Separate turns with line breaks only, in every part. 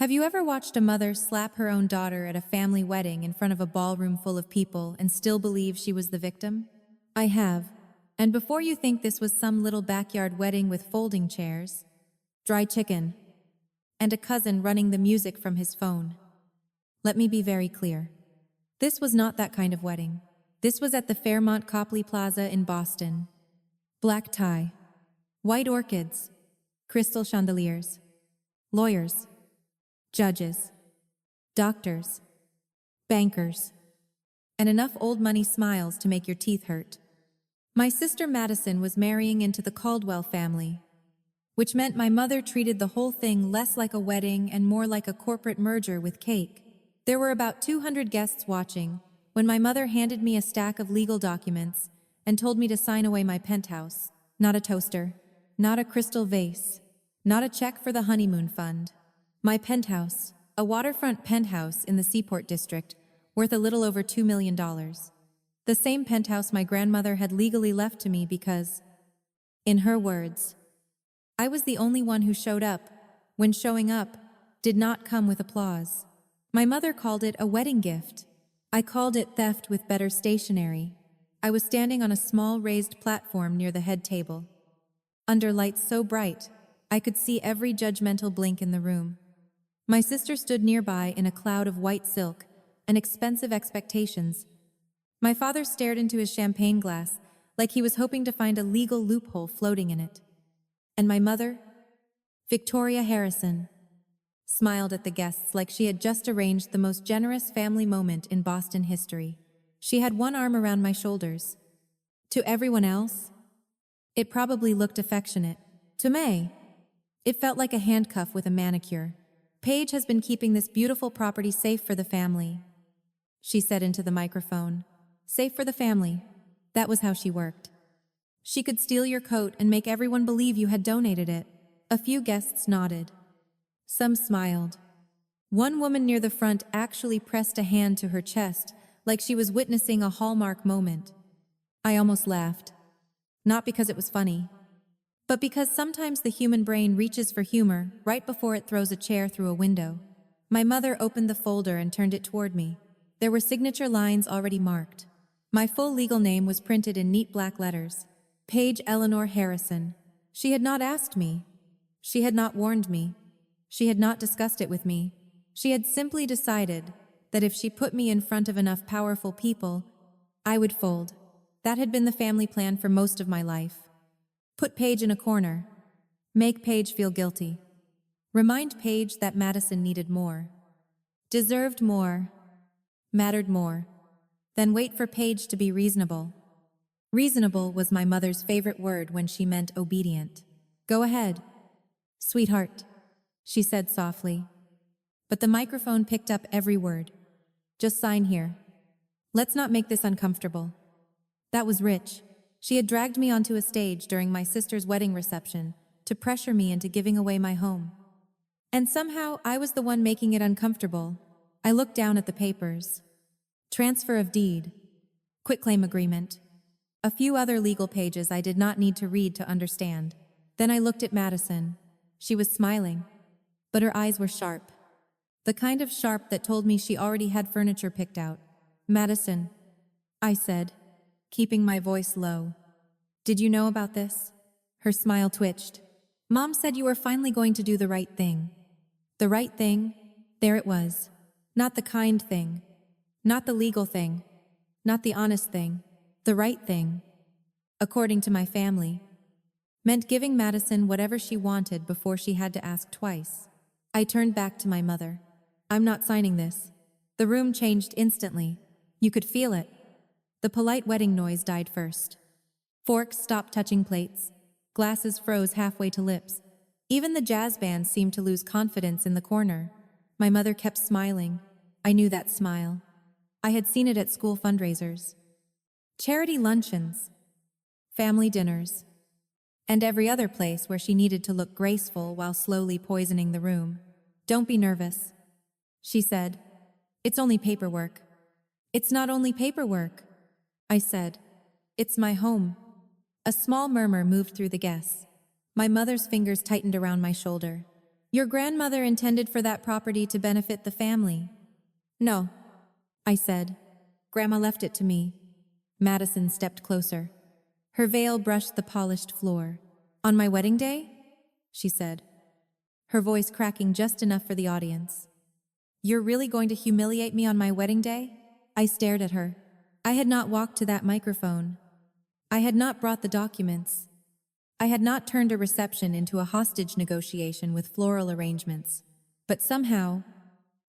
Have you ever watched a mother slap her own daughter at a family wedding in front of a ballroom full of people and still believe she was the victim? I have. And before you think this was some little backyard wedding with folding chairs, dry chicken, and a cousin running the music from his phone, let me be very clear. This was not that kind of wedding. This was at the Fairmont Copley Plaza in Boston. Black tie, white orchids, crystal chandeliers, lawyers, judges, doctors, bankers, and enough old money smiles to make your teeth hurt. My sister Madison was marrying into the Caldwell family, which meant my mother treated the whole thing less like a wedding and more like a corporate merger with cake. There were about 200 guests watching when my mother handed me a stack of legal documents and told me to sign away my penthouse. Not a toaster, not a crystal vase, not a check for the honeymoon fund. My penthouse, a waterfront penthouse in the Seaport District, worth a little over $2 million. The same penthouse my grandmother had legally left to me because, in her words, I was the only one who showed up, when showing up did not come with applause. My mother called it a wedding gift. I called it theft with better stationery. I was standing on a small raised platform near the head table. Under lights so bright, I could see every judgmental blink in the room. My sister stood nearby in a cloud of white silk and expensive expectations. My father stared into his champagne glass like he was hoping to find a legal loophole floating in it. And my mother, Victoria Harrison, smiled at the guests like she had just arranged the most generous family moment in Boston history. She had one arm around my shoulders. To everyone else, it probably looked affectionate. To May, it felt like a handcuff with a manicure. Paige has been keeping this beautiful property safe for the family, she said into the microphone. Safe for the family. That was how she worked. She could steal your coat and make everyone believe you had donated it. A few guests nodded. Some smiled. One woman near the front actually pressed a hand to her chest, like she was witnessing a Hallmark moment. I almost laughed. Not because it was funny, but because sometimes the human brain reaches for humor right before it throws a chair through a window. My mother opened the folder and turned it toward me. There were signature lines already marked. My full legal name was printed in neat black letters. Paige Eleanor Harrison. She had not asked me. She had not warned me. She had not discussed it with me. She had simply decided that if she put me in front of enough powerful people, I would fold. That had been the family plan for most of my life. Put Paige in a corner. Make Paige feel guilty. Remind Paige that Madison needed more. Deserved more. Mattered more. Then wait for Paige to be reasonable. Reasonable was my mother's favorite word when she meant obedient. Go ahead, sweetheart, she said softly. But the microphone picked up every word. Just sign here. Let's not make this uncomfortable. That was rich. She had dragged me onto a stage during my sister's wedding reception to pressure me into giving away my home. And somehow I was the one making it uncomfortable. I looked down at the papers. Transfer of deed. Quitclaim agreement. A few other legal pages I did not need to read to understand. Then I looked at Madison. She was smiling, but her eyes were sharp. The kind of sharp that told me she already had furniture picked out. Madison, I said, keeping my voice low. Did you know about this? Her smile twitched. Mom said you were finally going to do the right thing. The right thing? There it was. Not the kind thing. Not the legal thing. Not the honest thing. The right thing, according to my family, meant giving Madison whatever she wanted before she had to ask twice. I turned back to my mother. I'm not signing this. The room changed instantly. You could feel it. The polite wedding noise died first. Forks stopped touching plates. Glasses froze halfway to lips. Even the jazz band seemed to lose confidence in the corner. My mother kept smiling. I knew that smile. I had seen it at school fundraisers, charity luncheons, family dinners, and every other place where she needed to look graceful while slowly poisoning the room. Don't be nervous, she said. It's only paperwork. It's not only paperwork, I said. It's my home. A small murmur moved through the guests. My mother's fingers tightened around my shoulder. Your grandmother intended for that property to benefit the family. No, I said. Grandma left it to me. Madison stepped closer. Her veil brushed the polished floor. On my wedding day? She said, her voice cracking just enough for the audience. You're really going to humiliate me on my wedding day? I stared at her. I had not walked to that microphone. I had not brought the documents. I had not turned a reception into a hostage negotiation with floral arrangements. But somehow,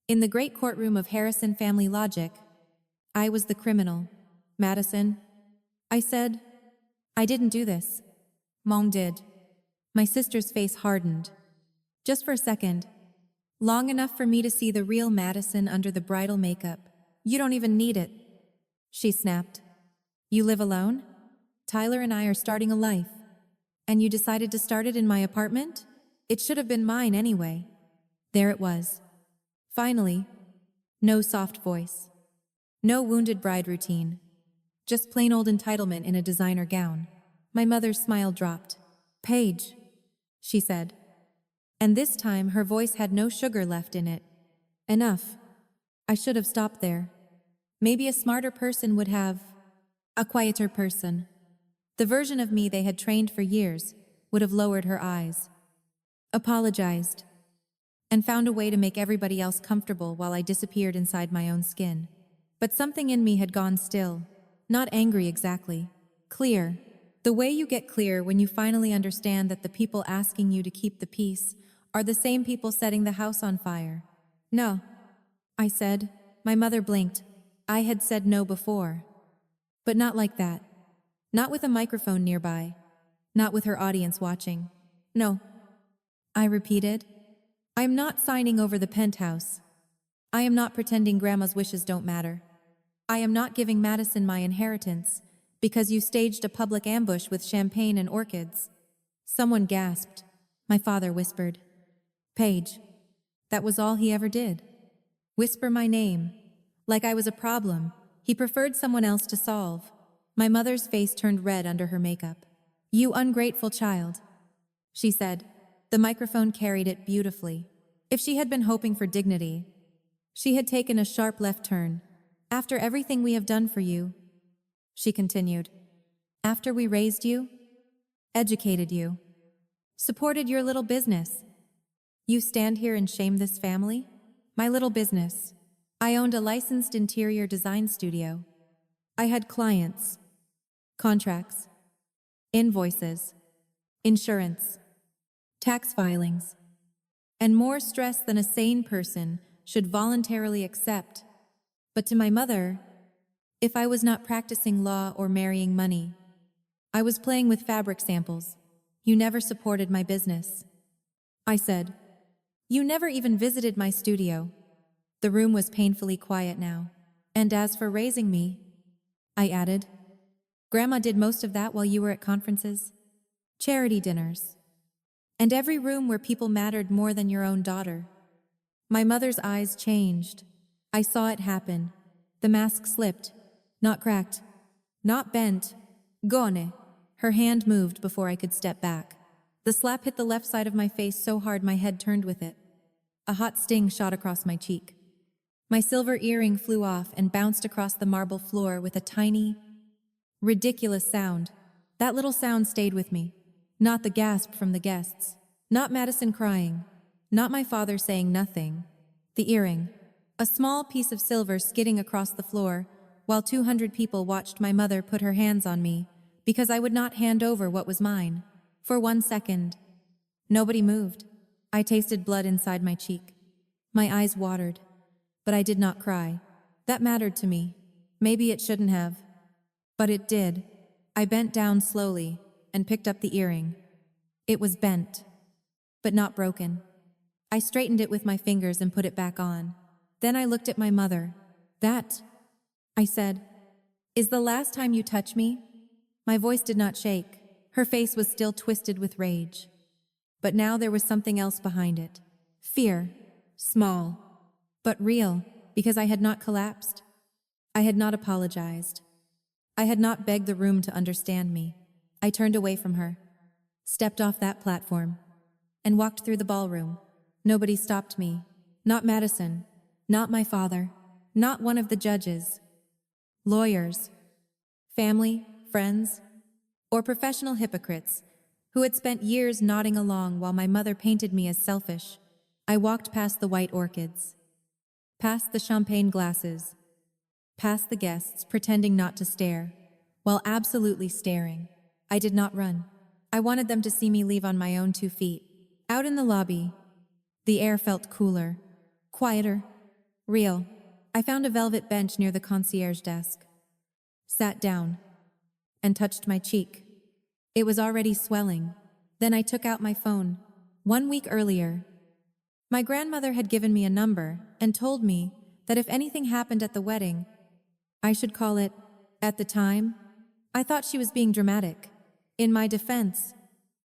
in the great courtroom of Harrison family logic, I was the criminal. Madison, I said, I didn't do this. Mom did. My sister's face hardened. Just for a second. Long enough for me to see the real Madison under the bridal makeup. You don't even need it. She snapped. You live alone? Tyler and I are starting a life. And you decided to start it in my apartment? It should have been mine anyway. There it was. Finally, no soft voice. No wounded bride routine. Just plain old entitlement in a designer gown. My mother's smile dropped. Paige, she said. And this time her voice had no sugar left in it. Enough. I should have stopped there. Maybe a smarter person would have. A quieter person. The version of me they had trained for years would have lowered her eyes. Apologized. And found a way to make everybody else comfortable while I disappeared inside my own skin. But something in me had gone still. Not angry exactly. Clear. The way you get clear when you finally understand that the people asking you to keep the peace are the same people setting the house on fire. No, I said. My mother blinked. I had said no before. But not like that. Not with a microphone nearby. Not with her audience watching. No. I repeated. I am not signing over the penthouse. I am not pretending Grandma's wishes don't matter. I am not giving Madison my inheritance because you staged a public ambush with champagne and orchids. Someone gasped. My father whispered. Paige. That was all he ever did. Whisper my name. Like I was a problem he preferred someone else to solve. My mother's face turned red under her makeup. You ungrateful child, she said. The microphone carried it beautifully. If she had been hoping for dignity, she had taken a sharp left turn. After everything we have done for you, she continued. After we raised you, educated you, supported your little business, you stand here and shame this family? My little business. I owned a licensed interior design studio. I had clients, contracts, invoices, insurance, tax filings, and more stress than a sane person should voluntarily accept. But to my mother, if I was not practicing law or marrying money, I was playing with fabric samples. You never supported my business. I said, you never even visited my studio. The room was painfully quiet now. And as for raising me, I added, Grandma did most of that while you were at conferences, charity dinners, and every room where people mattered more than your own daughter. My mother's eyes changed. I saw it happen. The mask slipped, not cracked, not bent. Gone. Her hand moved before I could step back. The slap hit the left side of my face so hard my head turned with it. A hot sting shot across my cheek. My silver earring flew off and bounced across the marble floor with a tiny, ridiculous sound. That little sound stayed with me. Not the gasp from the guests. Not Madison crying. Not my father saying nothing. The earring. A small piece of silver skidding across the floor, while 200 people watched my mother put her hands on me, because I would not hand over what was mine. For 1 second. Nobody moved. I tasted blood inside my cheek. My eyes watered. But I did not cry. That mattered to me. Maybe it shouldn't have. But it did. I bent down slowly and picked up the earring. It was bent, but not broken. I straightened it with my fingers and put it back on. Then I looked at my mother. That, I said, is the last time you touch me? My voice did not shake. Her face was still twisted with rage. But now there was something else behind it. Fear. Small. But real, because I had not collapsed. I had not apologized. I had not begged the room to understand me. I turned away from her, stepped off that platform, and walked through the ballroom. Nobody stopped me. Not Madison. Not my father. Not one of the judges. Lawyers. Family, friends, or professional hypocrites who had spent years nodding along while my mother painted me as selfish. I walked past the white orchids, past the champagne glasses, past the guests pretending not to stare, while absolutely staring. I did not run. I wanted them to see me leave on my own 2 feet. Out in the lobby, the air felt cooler, quieter, real. I found a velvet bench near the concierge desk, sat down, and touched my cheek. It was already swelling. Then I took out my phone. 1 week earlier, my grandmother had given me a number and told me that if anything happened at the wedding, I should call it. At the time, I thought she was being dramatic. In my defense,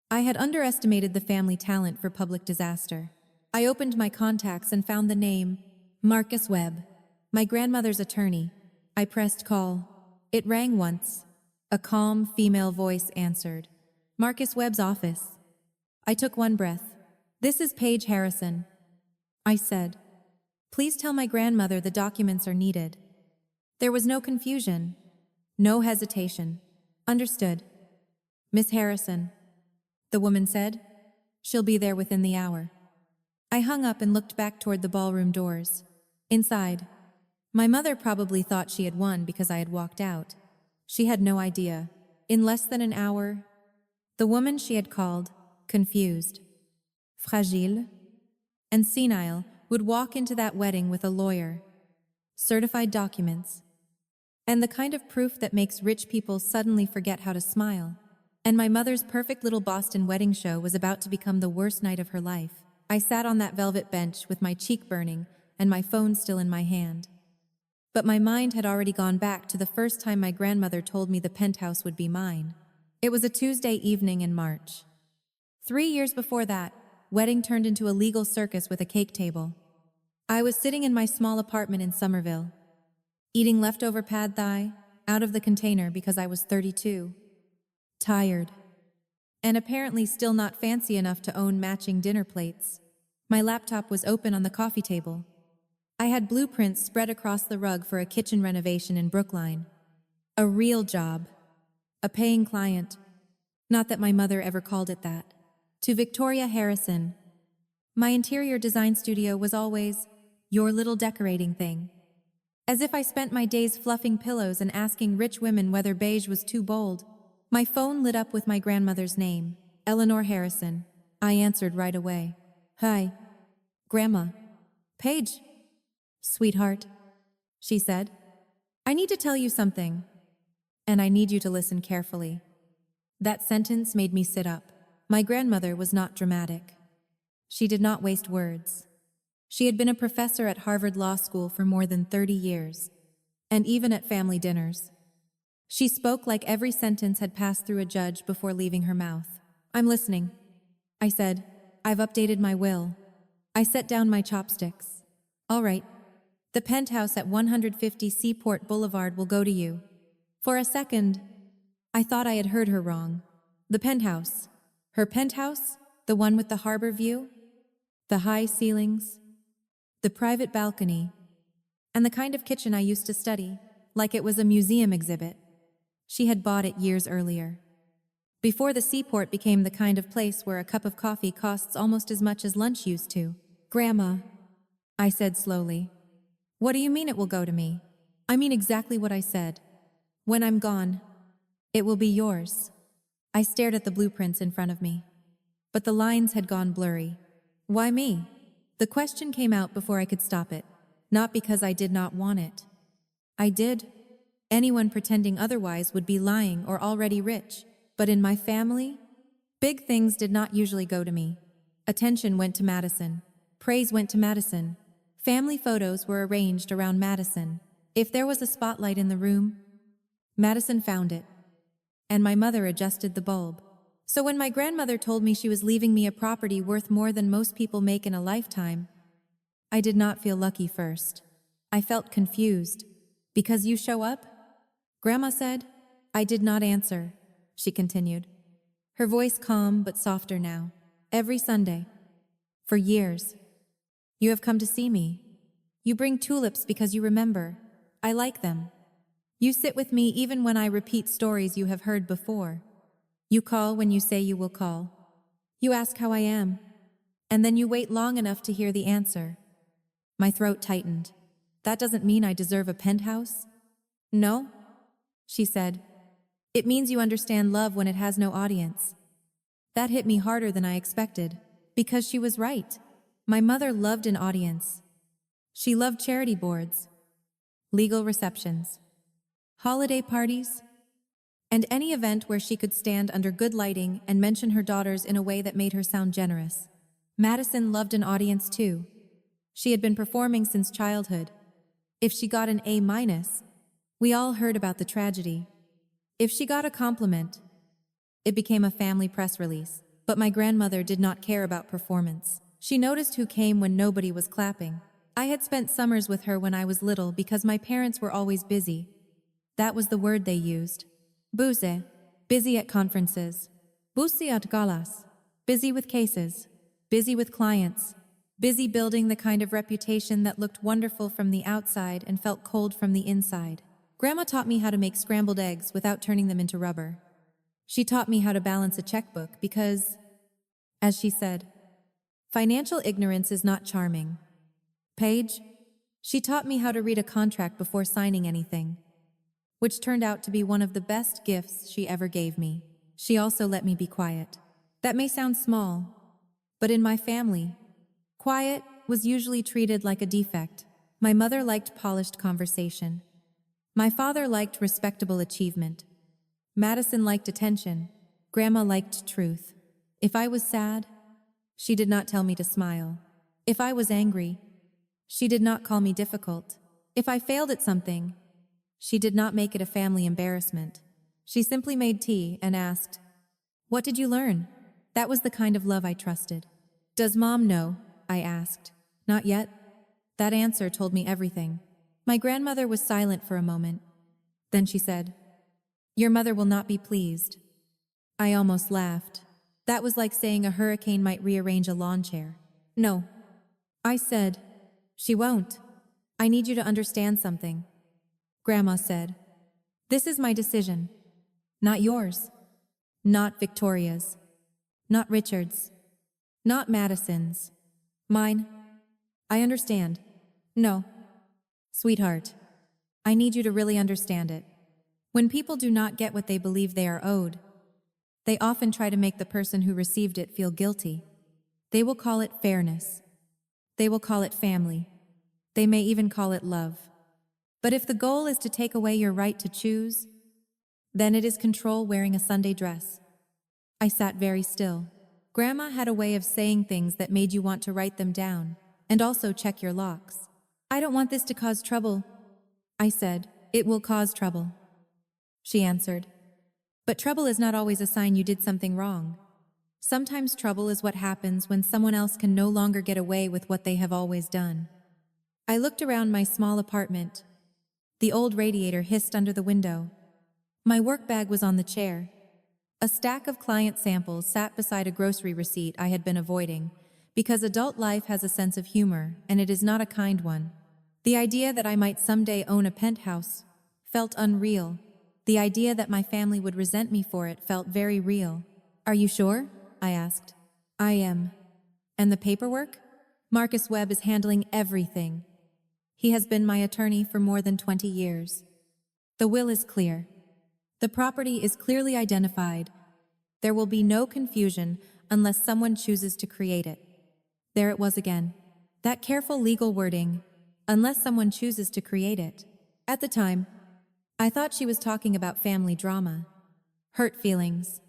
I had underestimated the family talent for public disaster. I opened my contacts and found the name, Marcus Webb, my grandmother's attorney. I pressed call. It rang once. A calm, female voice answered. Marcus Webb's office. I took one breath. This is Paige Harrison, I said. Please tell my grandmother the documents are needed. There was no confusion, no hesitation. Understood. Miss Harrison, the woman said. She'll be there within the hour. I hung up and looked back toward the ballroom doors. Inside, my mother probably thought she had won because I had walked out. She had no idea. In less than an hour, the woman she had called, confused, fragile, and senile, would walk into that wedding with a lawyer, certified documents, and the kind of proof that makes rich people suddenly forget how to smile. And my mother's perfect little Boston wedding show was about to become the worst night of her life. I sat on that velvet bench with my cheek burning and my phone still in my hand. But my mind had already gone back to the first time my grandmother told me the penthouse would be mine. It was a Tuesday evening in March. 3 years before that, wedding turned into a legal circus with a cake table. I was sitting in my small apartment in Somerville, eating leftover pad thai out of the container because I was 32. Tired. And apparently still not fancy enough to own matching dinner plates. My laptop was open on the coffee table. I had blueprints spread across the rug for a kitchen renovation in Brookline. A real job. A paying client. Not that my mother ever called it that. To Victoria Harrison. My interior design studio was always your little decorating thing. As if I spent my days fluffing pillows and asking rich women whether beige was too bold. My phone lit up with my grandmother's name, Eleanor Harrison. I answered right away. Hi. Grandma. Paige. Sweetheart, she said. I need to tell you something, and I need you to listen carefully. That sentence made me sit up. My grandmother was not dramatic. She did not waste words. She had been a professor at Harvard Law School for more than 30 years, and even at family dinners. She spoke like every sentence had passed through a judge before leaving her mouth. I'm listening, I said. I've updated my will. I set down my chopsticks. All right. The penthouse at 150 Seaport Boulevard will go to you. For a second, I thought I had heard her wrong. The penthouse. Her penthouse? The one with the harbor view? The high ceilings? The private balcony? And the kind of kitchen I used to study, like it was a museum exhibit. She had bought it years earlier. Before the Seaport became the kind of place where a cup of coffee costs almost as much as lunch used to. Grandma, I said slowly. What do you mean it will go to me? I mean exactly what I said. When I'm gone, it will be yours. I stared at the blueprints in front of me. But the lines had gone blurry. Why me? The question came out before I could stop it. Not because I did not want it. I did. Anyone pretending otherwise would be lying or already rich. But in my family, big things did not usually go to me. Attention went to Madison. Praise went to Madison. Family photos were arranged around Madison. If there was a spotlight in the room, Madison found it. And my mother adjusted the bulb. So when my grandmother told me she was leaving me a property worth more than most people make in a lifetime, I did not feel lucky first. I felt confused. Because you show up? Grandma said. I did not answer, she continued. Her voice calm but softer now. Every Sunday. For years. You have come to see me. You bring tulips because you remember. I like them. You sit with me even when I repeat stories you have heard before. You call when you say you will call. You ask how I am. And then you wait long enough to hear the answer. My throat tightened. That doesn't mean I deserve a penthouse? No, she said. It means you understand love when it has no audience. That hit me harder than I expected, because she was right. My mother loved an audience. She loved charity boards, legal receptions, holiday parties, and any event where she could stand under good lighting and mention her daughters in a way that made her sound generous. Madison loved an audience too. She had been performing since childhood. If she got an A-, we all heard about the tragedy. If she got a compliment, it became a family press release. But my grandmother did not care about performance. She noticed who came when nobody was clapping. I had spent summers with her when I was little because my parents were always busy. That was the word they used. Buze, busy at conferences. Busi at galas, busy with cases, busy with clients, busy building the kind of reputation that looked wonderful from the outside and felt cold from the inside. Grandma taught me how to make scrambled eggs without turning them into rubber. She taught me how to balance a checkbook because, as she said, financial ignorance is not charming. Paige, she taught me how to read a contract before signing anything, which turned out to be one of the best gifts she ever gave me. She also let me be quiet. That may sound small, but in my family, quiet was usually treated like a defect. My mother liked polished conversation. My father liked respectable achievement. Madison liked attention. Grandma liked truth. If I was sad, she did not tell me to smile. If I was angry, she did not call me difficult. If I failed at something, she did not make it a family embarrassment. She simply made tea and asked, "What did you learn?" That was the kind of love I trusted. "Does Mom know?" I asked. "Not yet." That answer told me everything. My grandmother was silent for a moment. Then she said, "Your mother will not be pleased." I almost laughed. That was like saying a hurricane might rearrange a lawn chair. "No." I said, "She won't. I need you to understand something." Grandma said, "This is my decision. Not yours. Not Victoria's. Not Richard's. Not Madison's. Mine. I understand." "No. Sweetheart, I need you to really understand it. When people do not get what they believe they are owed, they often try to make the person who received it feel guilty. They will call it fairness. They will call it family. They may even call it love. But if the goal is to take away your right to choose, then it is control wearing a Sunday dress." I sat very still. Grandma had a way of saying things that made you want to write them down, and also check your locks. "I don't want this to cause trouble," I said. "It will cause trouble," she answered. "But trouble is not always a sign you did something wrong. Sometimes trouble is what happens when someone else can no longer get away with what they have always done." I looked around my small apartment. The old radiator hissed under the window. My work bag was on the chair. A stack of client samples sat beside a grocery receipt I had been avoiding, because adult life has a sense of humor, and it is not a kind one. The idea that I might someday own a penthouse felt unreal. The idea that my family would resent me for it felt very real. "Are you sure?" I asked. "I am." "And the paperwork?" "Marcus Webb is handling everything. He has been my attorney for more than 20 years. The will is clear. The property is clearly identified. There will be no confusion unless someone chooses to create it." There it was again. That careful legal wording, "unless someone chooses to create it." At the time, I thought she was talking about family drama, hurt feelings,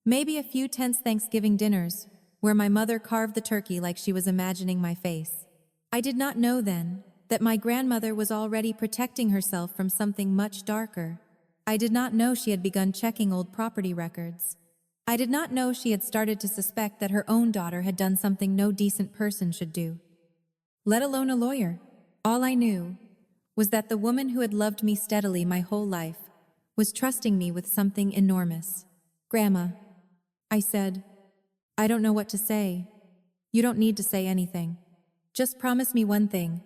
maybe a few tense Thanksgiving dinners where my mother carved the turkey like she was imagining my face. I did not know then that my grandmother was already protecting herself from something much darker. I did not know she had begun checking old property records. I did not know she had started to suspect that her own daughter had done something no decent person should do, let alone a lawyer. All I knew was that the woman who had loved me steadily my whole life was trusting me with something enormous. "Grandma," I said, "I don't know what to say." "You don't need to say anything. Just promise me one thing.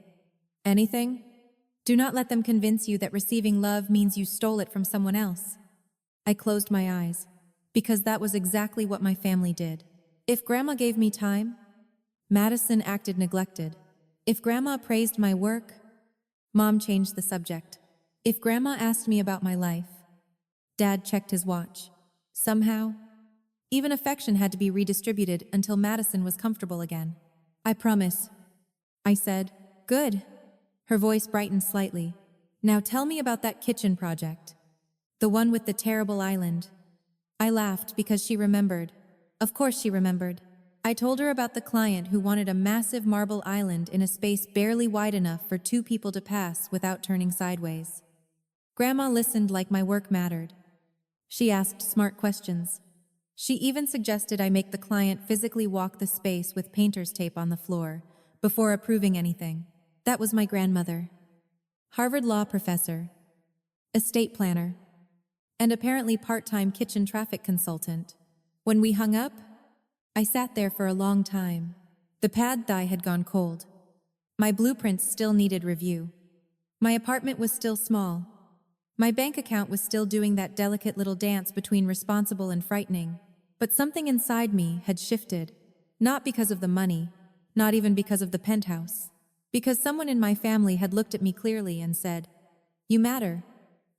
Anything? Do not let them convince you that receiving love means you stole it from someone else. I closed my eyes, because that was exactly what my family did. If Grandma gave me time, Madison acted neglected. If Grandma praised my work, Mom changed the subject. If Grandma asked me about my life, Dad checked his watch. Somehow, even affection had to be redistributed until Madison was comfortable again. I promise, I said. Good. Her voice brightened slightly. Now tell me about that kitchen project. The one with the terrible island. I laughed because she remembered. Of course she remembered. I told her about the client who wanted a massive marble island in a space barely wide enough for 2 people to pass without turning sideways. Grandma listened like my work mattered. She asked smart questions. She even suggested I make the client physically walk the space with painter's tape on the floor before approving anything. That was my grandmother. Harvard law professor, estate planner, and apparently part-time kitchen traffic consultant. When we hung up, I sat there for a long time. The pad thai had gone cold. My blueprints still needed review. My apartment was still small. My bank account was still doing that delicate little dance between responsible and frightening. But something inside me had shifted. Not because of the money, not even because of the penthouse. Because someone in my family had looked at me clearly and said, "You matter."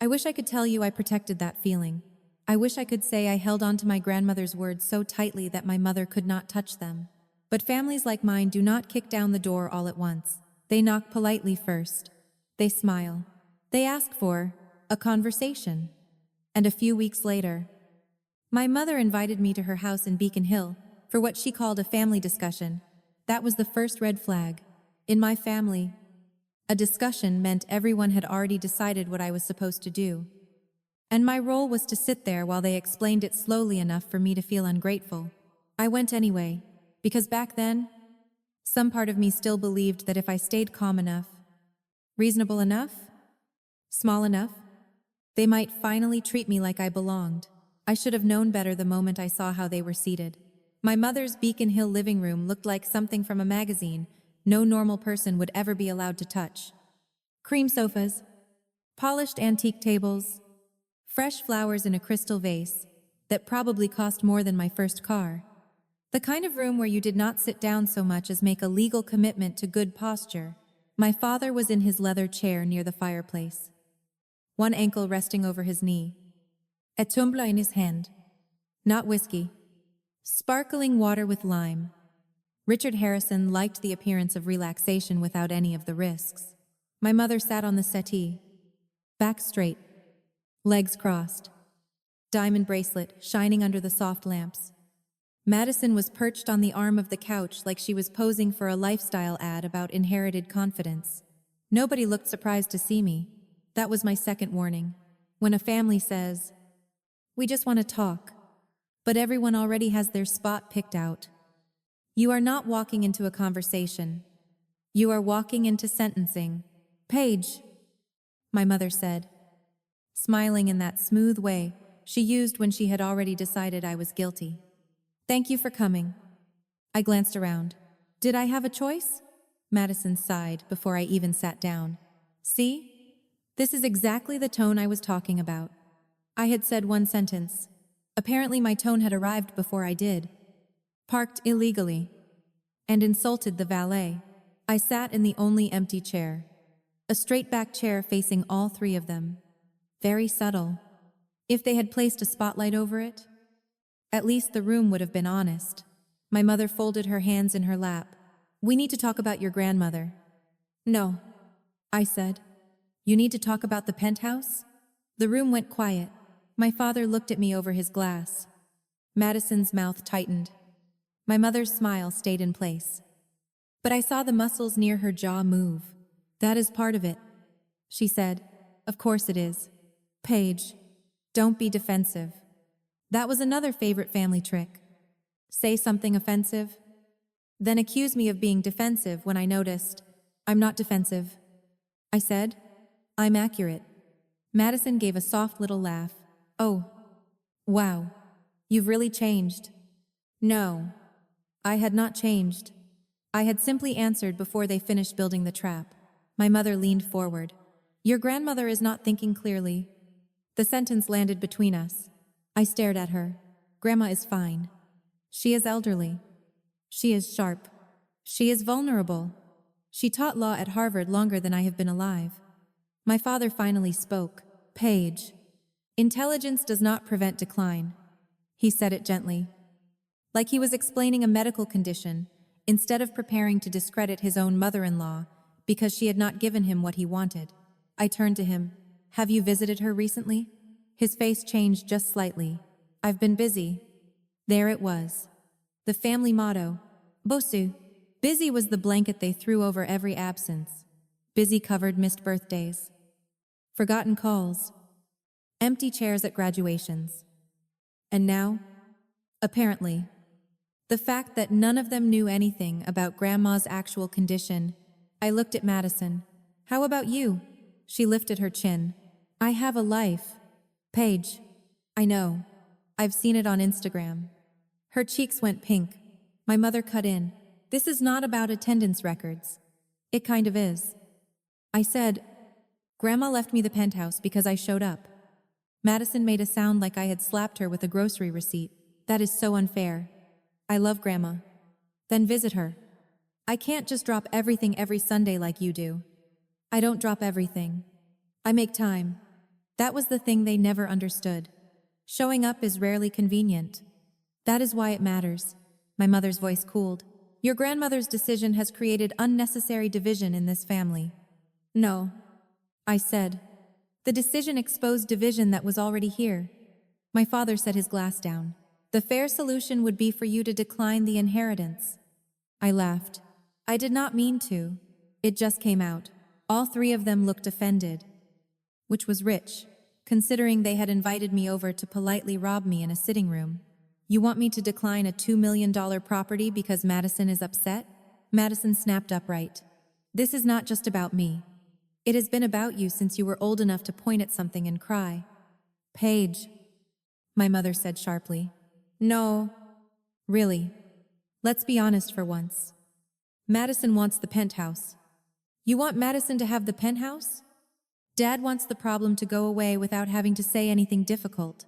I wish I could tell you I protected that feeling. I wish I could say I held on to my grandmother's words so tightly that my mother could not touch them. But families like mine do not kick down the door all at once. They knock politely first. They smile. They ask for a conversation. And a few weeks later, my mother invited me to her house in Beacon Hill for what she called a family discussion. That was the first red flag. In my family, a discussion meant everyone had already decided what I was supposed to do. And my role was to sit there while they explained it slowly enough for me to feel ungrateful. I went anyway, because back then, some part of me still believed that if I stayed calm enough, reasonable enough, small enough, they might finally treat me like I belonged. I should have known better the moment I saw how they were seated. My mother's Beacon Hill living room looked like something from a magazine no normal person would ever be allowed to touch. Cream sofas, polished antique tables, fresh flowers in a crystal vase that probably cost more than my first car. The kind of room where you did not sit down so much as make a legal commitment to good posture. My father was in his leather chair near the fireplace, one ankle resting over his knee, a tumbler in his hand. Not whiskey. Sparkling water with lime. Richard Harrison liked the appearance of relaxation without any of the risks. My mother sat on the settee, back straight, legs crossed, diamond bracelet shining under the soft lamps. Madison was perched on the arm of the couch like she was posing for a lifestyle ad about inherited confidence. Nobody looked surprised to see me. That was my second warning. When a family says, "We just want to talk," but everyone already has their spot picked out. You are not walking into a conversation. You are walking into sentencing. "Paige," my mother said, smiling in that smooth way she used when she had already decided I was guilty. "Thank you for coming." I glanced around. Did I have a choice? Madison sighed before I even sat down. See? This is exactly the tone I was talking about. I had said one sentence. Apparently my tone had arrived before I did. Parked illegally, and insulted the valet. I sat in the only empty chair, a straight-back chair facing all 3 of them. Very subtle. If they had placed a spotlight over it, at least the room would have been honest. My mother folded her hands in her lap. "We need to talk about your grandmother." "No," I said. "You need to talk about the penthouse?" The room went quiet. My father looked at me over his glass. Madison's mouth tightened. My mother's smile stayed in place. But I saw the muscles near her jaw move. "That is part of it," she said. "Of course it is. Paige, don't be defensive." That was another favorite family trick. Say something offensive, then accuse me of being defensive when I noticed. "I'm not defensive," I said. "I'm accurate." Madison gave a soft little laugh. "Oh, wow. You've really changed." No, I had not changed. I had simply answered before they finished building the trap. My mother leaned forward. Your grandmother is not thinking clearly. The sentence landed between us. I stared at her. Grandma is fine. She is elderly. She is sharp. She is vulnerable. She taught law at Harvard longer than I have been alive. My father finally spoke. Paige. Intelligence does not prevent decline. He said it gently, like he was explaining a medical condition, instead of preparing to discredit his own mother-in-law because she had not given him what he wanted. I turned to him. Have you visited her recently? His face changed just slightly. I've been busy. There it was. The family motto. Bosu. Busy was the blanket they threw over every absence. Busy covered missed birthdays, forgotten calls, empty chairs at graduations. And now, apparently, the fact that none of them knew anything about Grandma's actual condition. I looked at Madison. How about you? She lifted her chin. I have a life. Paige. I know. I've seen it on Instagram. Her cheeks went pink. My mother cut in. This is not about attendance records. It kind of is. I said, Grandma left me the penthouse because I showed up. Madison made a sound like I had slapped her with a grocery receipt. That is so unfair. I love Grandma. Then visit her. I can't just drop everything every Sunday like you do. I don't drop everything. I make time. That was the thing they never understood. Showing up is rarely convenient. That is why it matters. My mother's voice cooled. Your grandmother's decision has created unnecessary division in this family. No, I said. The decision exposed division that was already here. My father set his glass down. The fair solution would be for you to decline the inheritance. I laughed. I did not mean to. It just came out. All three of them looked offended, which was rich, considering they had invited me over to politely rob me in a sitting room. You want me to decline a $2 million property because Madison is upset? Madison snapped upright. This is not just about me. It has been about you since you were old enough to point at something and cry. Paige, my mother said sharply. No, really. Let's be honest for once. Madison wants the penthouse. You want Madison to have the penthouse? Dad wants the problem to go away without having to say anything difficult.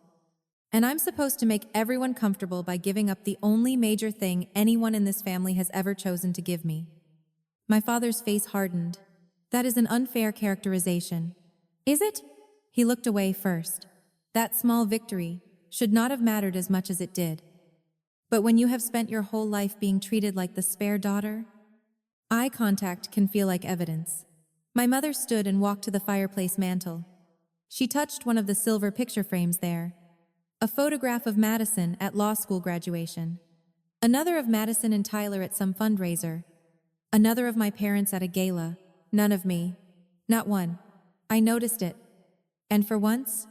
And I'm supposed to make everyone comfortable by giving up the only major thing anyone in this family has ever chosen to give me. My father's face hardened. That is an unfair characterization. Is it? He looked away first. That small victory should not have mattered as much as it did. But when you have spent your whole life being treated like the spare daughter, eye contact can feel like evidence. My mother stood and walked to the fireplace mantel. She touched one of the silver picture frames there. A photograph of Madison at law school graduation. Another of Madison and Tyler at some fundraiser. Another of my parents at a gala. None of me. Not one. I noticed it. And for once,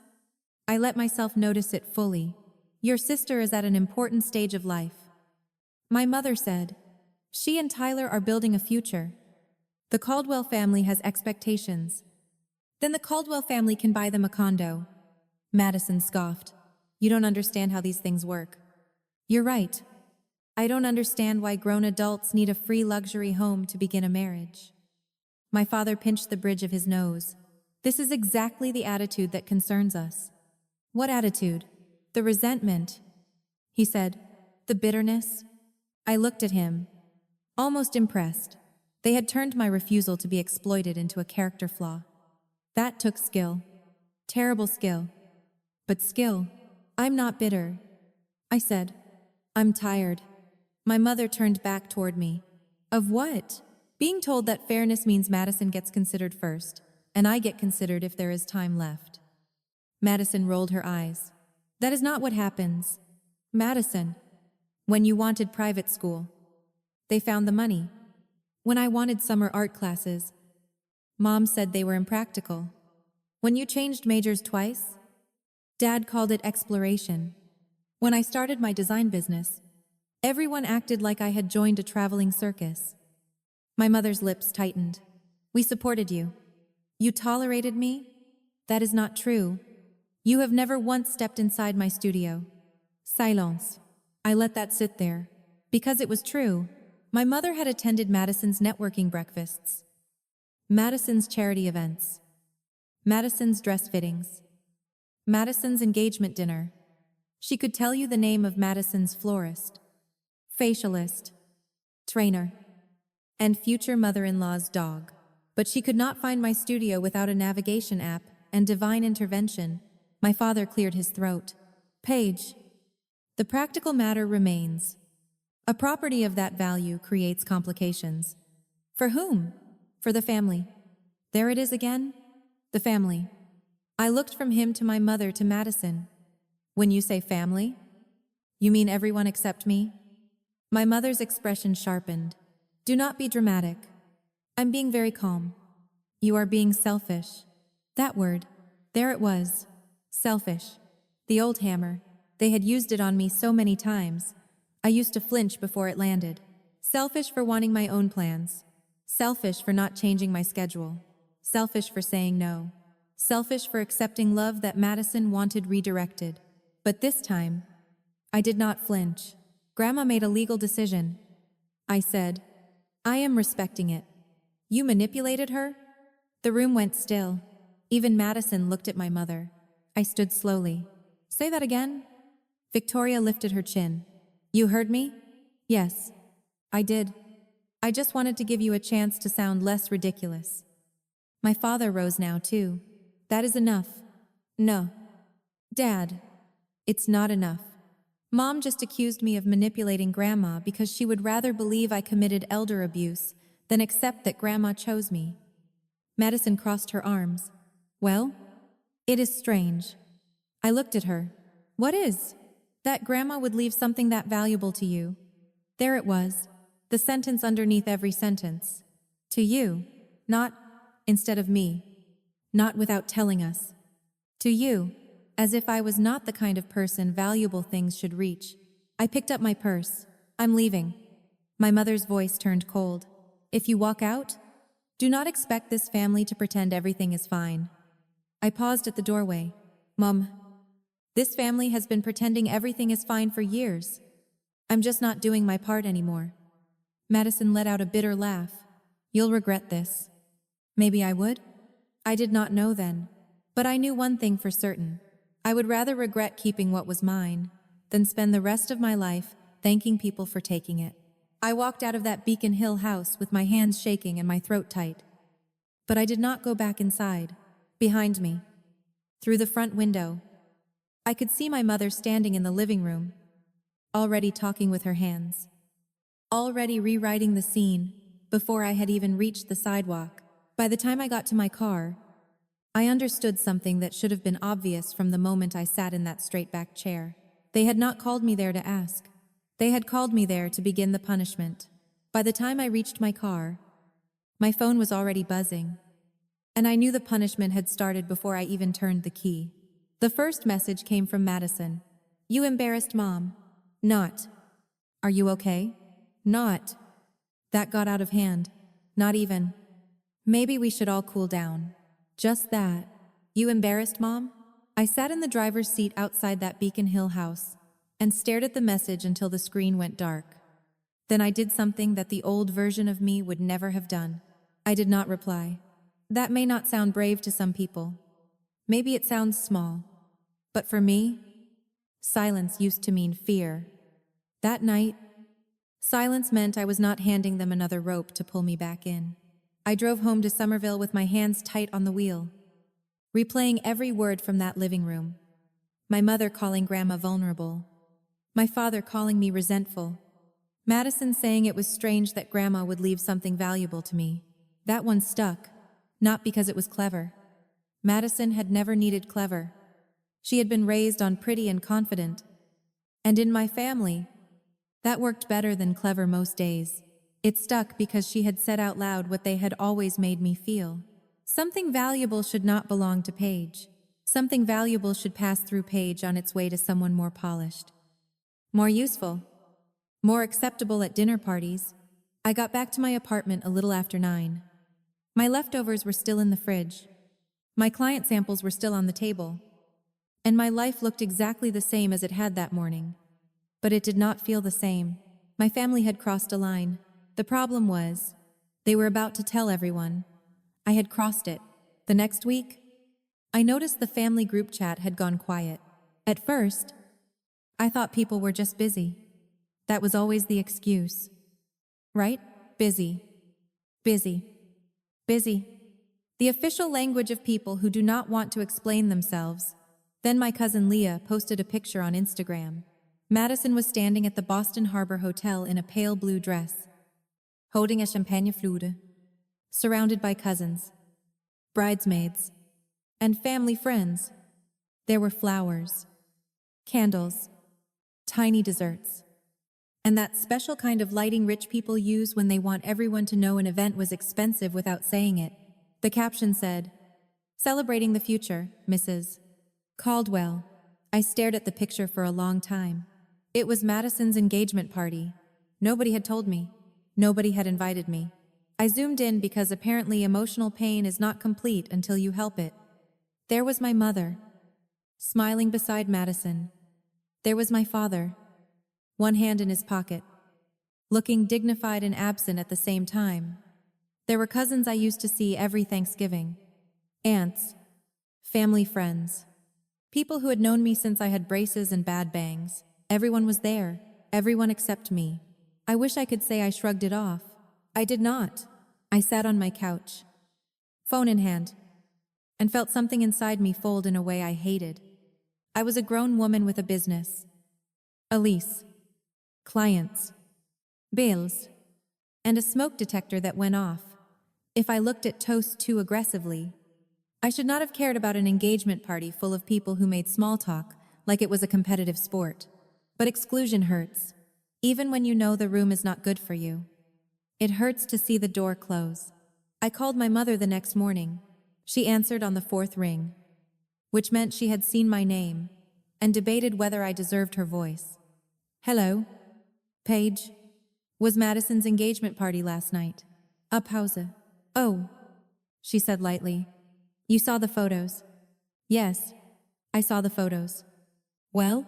I let myself notice it fully. Your sister is at an important stage of life. My mother said, she and Tyler are building a future. The Caldwell family has expectations. Then the Caldwell family can buy them a condo. Madison scoffed. You don't understand how these things work. You're right. I don't understand why grown adults need a free luxury home to begin a marriage. My father pinched the bridge of his nose. This is exactly the attitude that concerns us. What attitude? The resentment, he said. The bitterness. I looked at him, almost impressed. They had turned my refusal to be exploited into a character flaw. That took skill. Terrible skill. But skill. I'm not bitter. I said, I'm tired. My mother turned back toward me. Of what? Being told that fairness means Madison gets considered first, and I get considered if there is time left. Madison rolled her eyes. That is not what happens. Madison, when you wanted private school, they found the money. When I wanted summer art classes, Mom said they were impractical. When you changed majors twice, Dad called it exploration. When I started my design business, everyone acted like I had joined a traveling circus. My mother's lips tightened. We supported you. You tolerated me? That is not true. You have never once stepped inside my studio. Silence. I let that sit there. Because it was true. My mother had attended Madison's networking breakfasts, Madison's charity events, Madison's dress fittings, Madison's engagement dinner. She could tell you the name of Madison's florist, facialist, trainer, and future mother-in-law's dog. But she could not find my studio without a navigation app and divine intervention. My father cleared his throat. Paige, the practical matter remains. A property of that value creates complications. For whom? For the family. There it is again. The family. I looked from him to my mother to Madison. When you say family, you mean everyone except me? My mother's expression sharpened. Do not be dramatic. I'm being very calm. You are being selfish. That word. There it was. Selfish. The old hammer. They had used it on me so many times. I used to flinch before it landed. Selfish for wanting my own plans. Selfish for not changing my schedule. Selfish for saying no. Selfish for accepting love that Madison wanted redirected. But this time, I did not flinch. Grandma made a legal decision. I said, I am respecting it. You manipulated her? The room went still. Even Madison looked at my mother. I stood slowly. Say that again? Victoria lifted her chin. You heard me? Yes, I did. I just wanted to give you a chance to sound less ridiculous. My father rose now, too. That is enough. No. Dad, it's not enough. Mom just accused me of manipulating Grandma because she would rather believe I committed elder abuse than accept that Grandma chose me. Madison crossed her arms. Well, it is strange. I looked at her. What is? That Grandma would leave something that valuable to you. There it was, the sentence underneath every sentence. To you, not instead of me. Not without telling us. To you, as if I was not the kind of person valuable things should reach. I picked up my purse. I'm leaving. My mother's voice turned cold. If you walk out, do not expect this family to pretend everything is fine. I paused at the doorway. Mom, this family has been pretending everything is fine for years. I'm just not doing my part anymore. Madison let out a bitter laugh. You'll regret this. Maybe I would? I did not know then, but I knew one thing for certain. I would rather regret keeping what was mine than spend the rest of my life thanking people for taking it. I walked out of that Beacon Hill house with my hands shaking and my throat tight. But I did not go back inside. Behind me, through the front window, I could see my mother standing in the living room, already talking with her hands, already rewriting the scene before I had even reached the sidewalk. By the time I got to my car, I understood something that should have been obvious from the moment I sat in that straight-back chair. They had not called me there to ask. They had called me there to begin the punishment. By the time I reached my car, my phone was already buzzing, and I knew the punishment had started before I even turned the key. The first message came from Madison. You embarrassed Mom. Not. Are you okay? Not. That got out of hand. Not even. Maybe we should all cool down. Just that. You embarrassed Mom? I sat in the driver's seat outside that Beacon Hill house and stared at the message until the screen went dark. Then I did something that the old version of me would never have done. I did not reply. That may not sound brave to some people. Maybe it sounds small. But for me, silence used to mean fear. That night, silence meant I was not handing them another rope to pull me back in. I drove home to Somerville with my hands tight on the wheel, replaying every word from that living room. My mother calling Grandma vulnerable. My father calling me resentful. Madison saying it was strange that Grandma would leave something valuable to me. That one stuck, not because it was clever. Madison had never needed clever. She had been raised on pretty and confident. And in my family, that worked better than clever most days. It stuck because she had said out loud what they had always made me feel. Something valuable should not belong to Paige. Something valuable should pass through Paige on its way to someone more polished, more useful, more acceptable at dinner parties. I got back to my apartment a little after 9. My leftovers were still in the fridge. My client samples were still on the table. And my life looked exactly the same as it had that morning. But it did not feel the same. My family had crossed a line. The problem was, they were about to tell everyone. I had crossed it. The next week, I noticed the family group chat had gone quiet. At first, I thought people were just busy. That was always the excuse. Right? Busy. Busy. Busy. The official language of people who do not want to explain themselves. Then my cousin Leah posted a picture on Instagram. Madison was standing at the Boston Harbor Hotel in a pale blue dress, holding a champagneflute, surrounded by cousins, bridesmaids, and family friends. There were flowers, candles, tiny desserts, and that special kind of lighting rich people use when they want everyone to know an event was expensive without saying it. The caption said, "Celebrating the future, Mrs. Caldwell." I stared at the picture for a long time. It was Madison's engagement party. Nobody had told me. Nobody had invited me. I zoomed in because apparently emotional pain is not complete until you help it. There was my mother, smiling beside Madison. There was my father, one hand in his pocket, looking dignified and absent at the same time. There were cousins I used to see every Thanksgiving, aunts, family friends, people who had known me since I had braces and bad bangs. Everyone was there, everyone except me. I wish I could say I shrugged it off. I did not. I sat on my couch, phone in hand, and felt something inside me fold in a way I hated. I was a grown woman with a business, a lease, clients, bills, and a smoke detector that went off if I looked at toast too aggressively. I should not have cared about an engagement party full of people who made small talk like it was a competitive sport. But exclusion hurts, even when you know the room is not good for you. It hurts to see the door close. I called my mother the next morning. She answered on the fourth ring, which meant she had seen my name and debated whether I deserved her voice. "Hello, Paige. Was Madison's engagement party last night? A pause." "Oh," she said lightly. "You saw the photos?" "Yes, I saw the photos." "Well,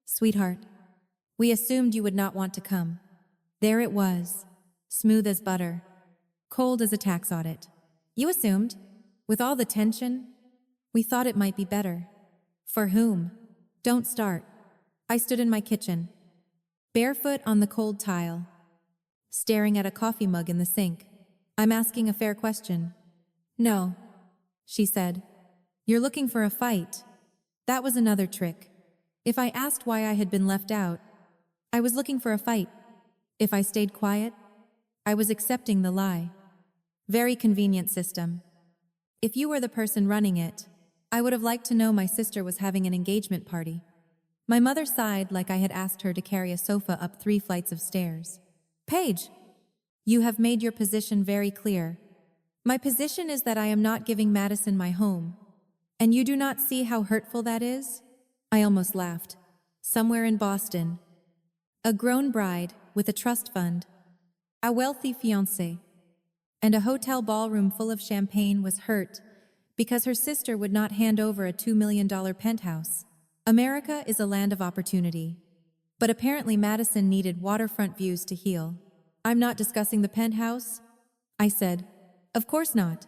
sweetheart, we assumed you would not want to come." There it was, smooth as butter, cold as a tax audit. "You assumed? With all the tension? We thought it might be better." "For whom?" "Don't start." I stood in my kitchen, barefoot on the cold tile, staring at a coffee mug in the sink. "I'm asking a fair question." "No," she said. "You're looking for a fight." That was another trick. If I asked why I had been left out, I was looking for a fight. If I stayed quiet, I was accepting the lie. Very convenient system. If you were the person running it, I would have liked to know my sister was having an engagement party. My mother sighed like I had asked her to carry a sofa up 3 flights of stairs. "Paige, you have made your position very clear. My position is that I am not giving Madison my home. And you do not see how hurtful that is?" I almost laughed. Somewhere in Boston, a grown bride with a trust fund, a wealthy fiancé, and a hotel ballroom full of champagne was hurt because her sister would not hand over a $2 million penthouse. America is a land of opportunity. But apparently Madison needed waterfront views to heal. "I'm not discussing the penthouse," I said. "Of course not.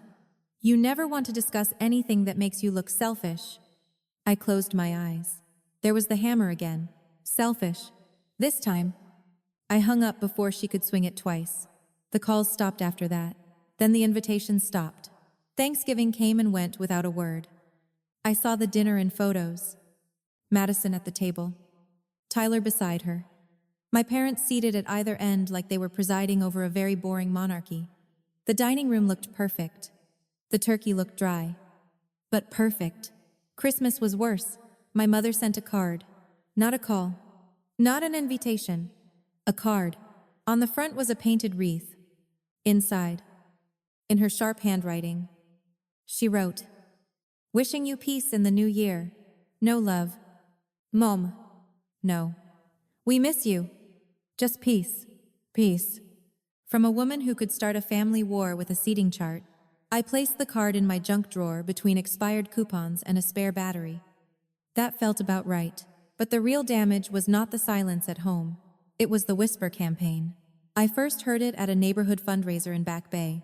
You never want to discuss anything that makes you look selfish." I closed my eyes. There was the hammer again. Selfish. This time, I hung up before she could swing it twice. The calls stopped after that. Then the invitations stopped. Thanksgiving came and went without a word. I saw the dinner in photos. Madison at the table, Tyler beside her. My parents seated at either end like they were presiding over a very boring monarchy. The dining room looked perfect. The turkey looked dry, but perfect. Christmas was worse. My mother sent a card. Not a call. Not an invitation. A card. On the front was a painted wreath. Inside, in her sharp handwriting, she wrote, "Wishing you peace in the new year. No love. Mom. No. We miss you. Just peace. Peace." From a woman who could start a family war with a seating chart, I placed the card in my junk drawer between expired coupons and a spare battery. That felt about right. But the real damage was not the silence at home. It was the whisper campaign. I first heard it at a neighborhood fundraiser in Back Bay.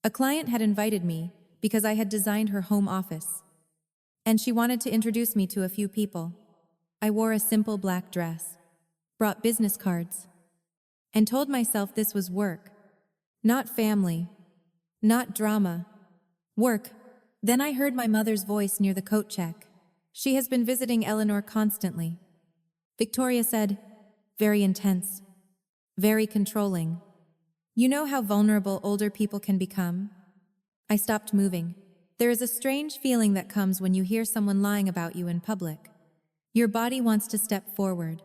A client had invited me because I had designed her home office, and she wanted to introduce me to a few people. I wore a simple black dress, brought business cards, and told myself this was work, not family, not drama. Work. Then I heard my mother's voice near the coat check. She has been visiting Eleanor constantly. Victoria said, very intense, very controlling. You know how vulnerable older people can become? I stopped moving. There is a strange feeling that comes when you hear someone lying about you in public. Your body wants to step forward.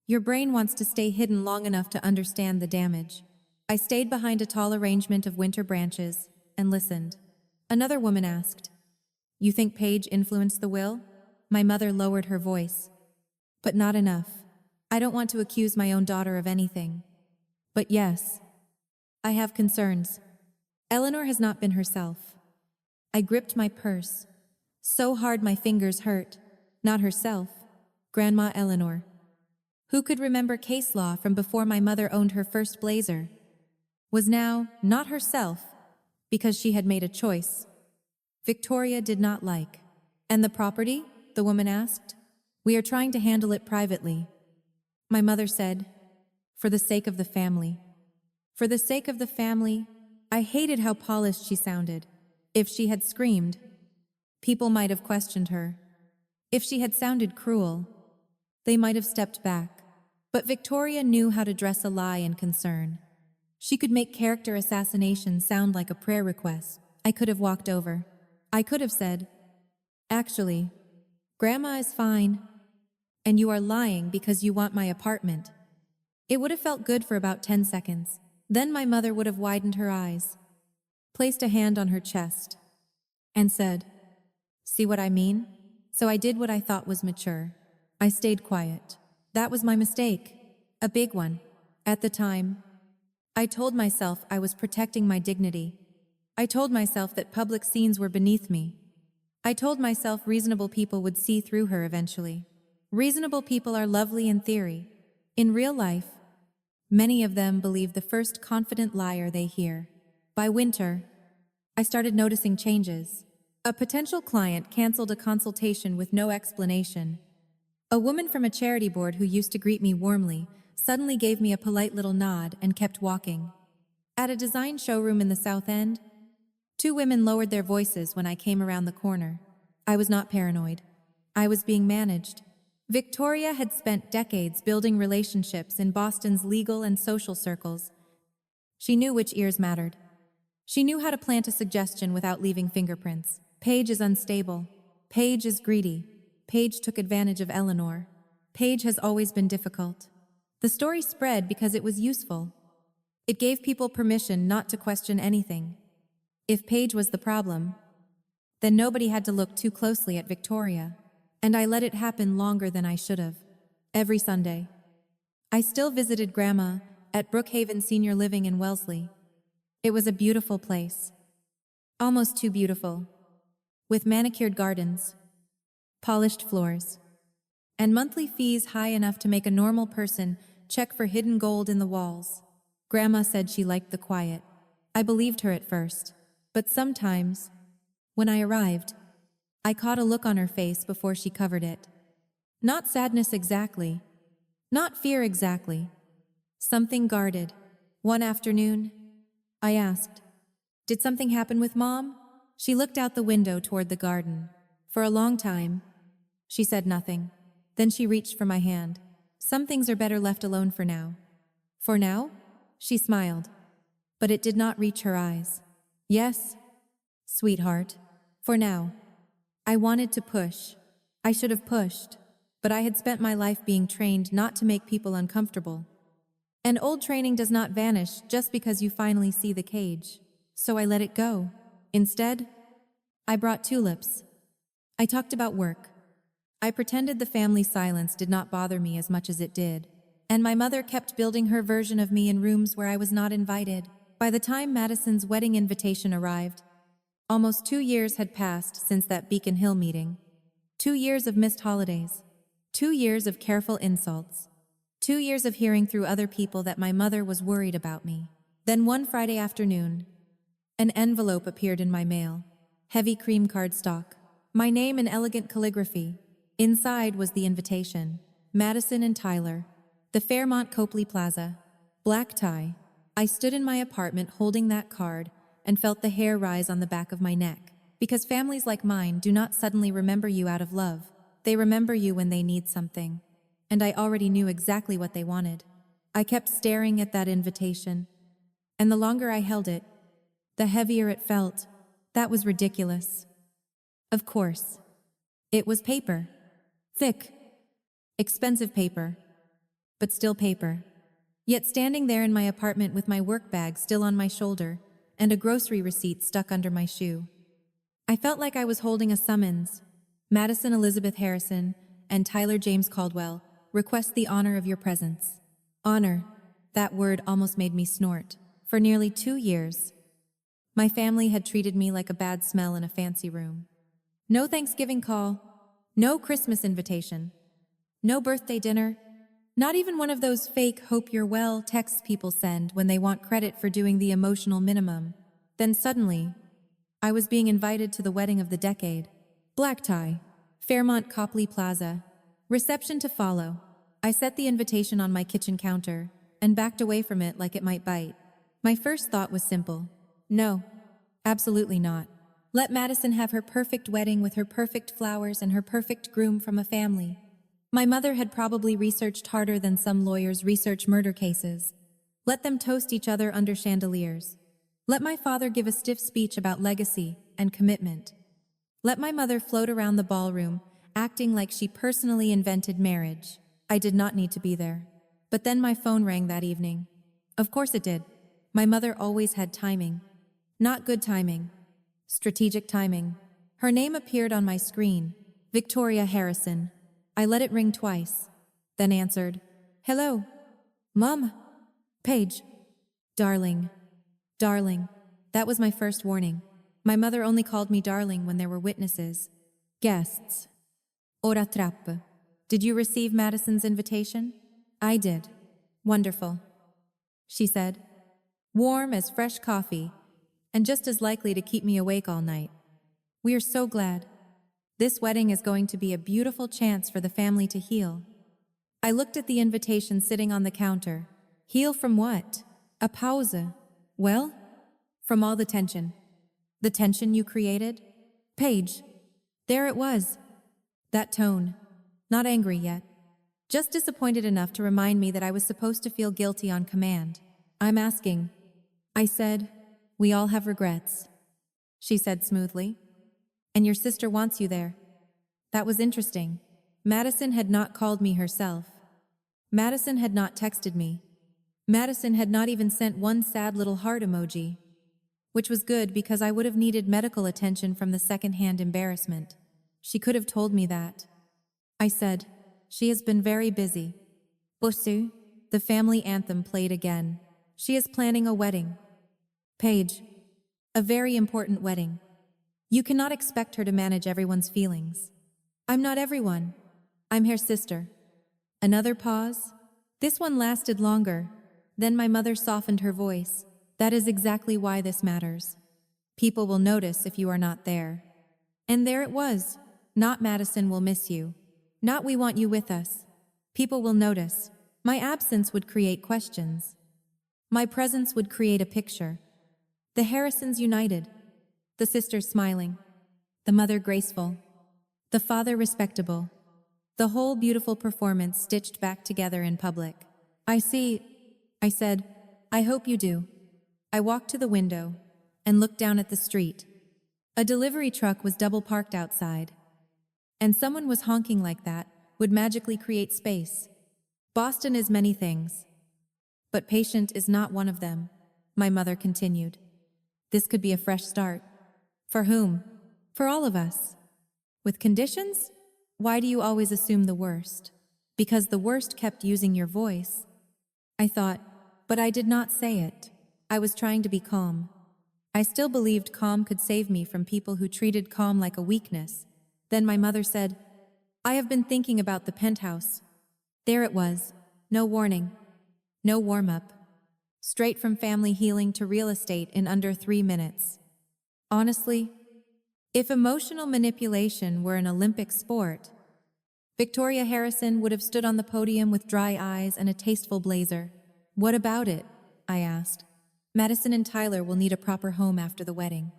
Your brain wants to stay hidden long enough to understand the damage. I stayed behind a tall arrangement of winter branches and listened. Another woman asked, "You think Paige influenced the will?" My mother lowered her voice. "But not enough. I don't want to accuse my own daughter of anything. But yes, I have concerns. Eleanor has not been herself." I gripped my purse, so hard my fingers hurt. Not herself. Grandma Eleanor. Who could remember case law from before my mother owned her first blazer? Was now not herself because she had made a choice. Victoria did not like. "And the property?" the woman asked. "We are trying to handle it privately." My mother said, "For the sake of the family." For the sake of the family. I hated how polished she sounded. If she had screamed, people might have questioned her. If she had sounded cruel, they might have stepped back. But Victoria knew how to dress a lie in concern. She could make character assassination sound like a prayer request. I could have walked over. I could have said, "Actually, Grandma is fine, and you are lying because you want my apartment." It would have felt good for about 10 seconds. Then my mother would have widened her eyes, placed a hand on her chest, and said, "See what I mean?" So I did what I thought was mature. I stayed quiet. That was my mistake. A big one. At the time, I told myself I was protecting my dignity. I told myself that public scenes were beneath me. I told myself reasonable people would see through her eventually. Reasonable people are lovely in theory. In real life, many of them believe the first confident liar they hear. By winter, I started noticing changes. A potential client canceled a consultation with no explanation. A woman from a charity board who used to greet me warmly suddenly gave me a polite little nod and kept walking. At a design showroom in the South End, 2 women lowered their voices when I came around the corner. I was not paranoid. I was being managed. Victoria had spent decades building relationships in Boston's legal and social circles. She knew which ears mattered. She knew how to plant a suggestion without leaving fingerprints. Paige is unstable. Paige is greedy. Paige took advantage of Eleanor. Paige has always been difficult. The story spread because it was useful. It gave people permission not to question anything. If Paige was the problem, then nobody had to look too closely at Victoria. And I let it happen longer than I should have. Every Sunday, I still visited Grandma at Brookhaven Senior Living in Wellesley. It was a beautiful place. Almost too beautiful. With manicured gardens, polished floors, and monthly fees high enough to make a normal person check for hidden gold in the walls. Grandma said she liked the quiet. I believed her at first. But sometimes, when I arrived, I caught a look on her face before she covered it. Not sadness exactly. Not fear exactly. Something guarded. One afternoon, I asked, "Did something happen with Mom?" She looked out the window toward the garden. For a long time, she said nothing. Then she reached for my hand. "Some things are better left alone for now." "For now?" She smiled, but it did not reach her eyes. "Yes, sweetheart, for now." I wanted to push. I should have pushed, but I had spent my life being trained not to make people uncomfortable. And old training does not vanish just because you finally see the cage. So I let it go. Instead, I brought tulips. I talked about work. I pretended the family silence did not bother me as much as it did. And my mother kept building her version of me in rooms where I was not invited. By the time Madison's wedding invitation arrived, almost 2 years had passed since that Beacon Hill meeting. 2 years of missed holidays. 2 years of careful insults. 2 years of hearing through other people that my mother was worried about me. Then one Friday afternoon, an envelope appeared in my mail. Heavy cream cardstock. My name in elegant calligraphy. Inside was the invitation. Madison and Tyler. The Fairmont Copley Plaza. Black tie. I stood in my apartment holding that card and felt the hair rise on the back of my neck. Because families like mine do not suddenly remember you out of love. They remember you when they need something. And I already knew exactly what they wanted. I kept staring at that invitation. And the longer I held it, the heavier it felt. That was ridiculous. Of course. It was paper. Thick. Expensive paper. But still paper. Yet standing there in my apartment with my work bag still on my shoulder and a grocery receipt stuck under my shoe, I felt like I was holding a summons. Madison Elizabeth Harrison and Tyler James Caldwell request the honor of your presence. Honor. That word almost made me snort. For nearly 2 years, my family had treated me like a bad smell in a fancy room. No Thanksgiving call, no Christmas invitation, no birthday dinner, not even one of those fake hope you're well texts people send when they want credit for doing the emotional minimum. Then suddenly, I was being invited to the wedding of the decade. Black tie, Fairmont Copley Plaza, reception to follow. I set the invitation on my kitchen counter and backed away from it like it might bite. My first thought was simple. No, absolutely not. Let Madison have her perfect wedding with her perfect flowers and her perfect groom from a family. My mother had probably researched harder than some lawyers research murder cases. Let them toast each other under chandeliers. Let my father give a stiff speech about legacy and commitment. Let my mother float around the ballroom, acting like she personally invented marriage. I did not need to be there. But then my phone rang that evening. Of course it did. My mother always had timing. Not good timing. Strategic timing. Her name appeared on my screen. Victoria Harrison. I let it ring twice, then answered. Hello. Mom. Paige. Darling. Darling. That was my first warning. My mother only called me darling when there were witnesses. Guests. Ora trappe. Did you receive Madison's invitation? I did. Wonderful. She said. Warm as fresh coffee, and just as likely to keep me awake all night. We are so glad. This wedding is going to be a beautiful chance for the family to heal. I looked at the invitation sitting on the counter. Heal from what? A pause. Well, from all the tension. The tension you created? Paige. There it was. That tone. Not angry yet. Just disappointed enough to remind me that I was supposed to feel guilty on command. I'm asking. I said, we all have regrets. She said smoothly. And your sister wants you there. That was interesting. Madison had not called me herself. Madison had not texted me. Madison had not even sent one sad little heart emoji. Which was good because I would have needed medical attention from the second-hand embarrassment. She could have told me that. I said, she has been very busy. Bussu, the family anthem played again. She is planning a wedding. Paige, a very important wedding. You cannot expect her to manage everyone's feelings. I'm not everyone. I'm her sister. Another pause. This one lasted longer. Then my mother softened her voice. That is exactly why this matters. People will notice if you are not there. And there it was. Not Madison will miss you. Not we want you with us. People will notice. My absence would create questions. My presence would create a picture. The Harrisons united. The sisters smiling. The mother graceful. The father respectable. The whole beautiful performance stitched back together in public. I see, I said. I hope you do. I walked to the window and looked down at the street. A delivery truck was double parked outside. And someone was honking like that would magically create space. Boston is many things. But patient is not one of them, my mother continued. This could be a fresh start. For whom? For all of us. With conditions? Why do you always assume the worst? Because the worst kept using your voice. I thought, but I did not say it. I was trying to be calm. I still believed calm could save me from people who treated calm like a weakness. Then my mother said, I have been thinking about the penthouse. There it was. No warning. No warm-up. Straight from family healing to real estate in under 3 minutes. Honestly, if emotional manipulation were an Olympic sport, Victoria Harrison would have stood on the podium with dry eyes and a tasteful blazer. What about it? I asked. Madison and Tyler will need a proper home after the wedding.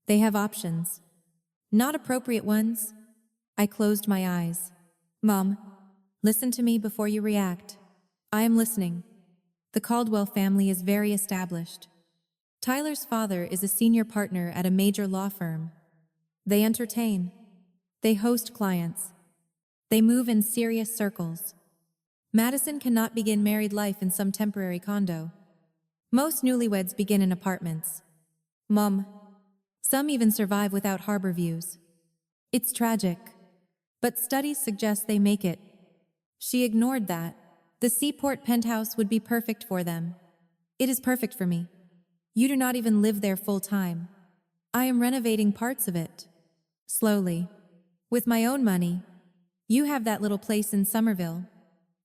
They have options. Not appropriate ones. I closed my eyes. Mom, listen to me before you react. I am listening. The Caldwell family is very established. Tyler's father is a senior partner at a major law firm. They entertain. They host clients. They move in serious circles. Madison cannot begin married life in some temporary condo. Most newlyweds begin in apartments. Mom, some even survive without harbor views. It's tragic, but studies suggest they make it. She ignored that. The Seaport Penthouse would be perfect for them. It is perfect for me. You do not even live there full time. I am renovating parts of it. Slowly. With my own money. You have that little place in Somerville.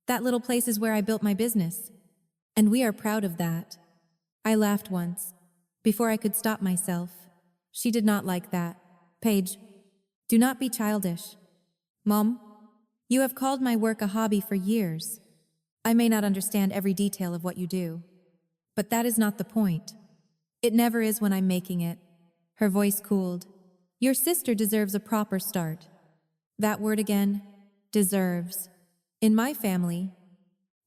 That little place is where I built my business. And we are proud of that. I laughed once, before I could stop myself. She did not like that. Paige, do not be childish. Mom, you have called my work a hobby for years. I may not understand every detail of what you do, but that is not the point. It never is when I'm making it. Her voice cooled. Your sister deserves a proper start. That word again, deserves. In my family,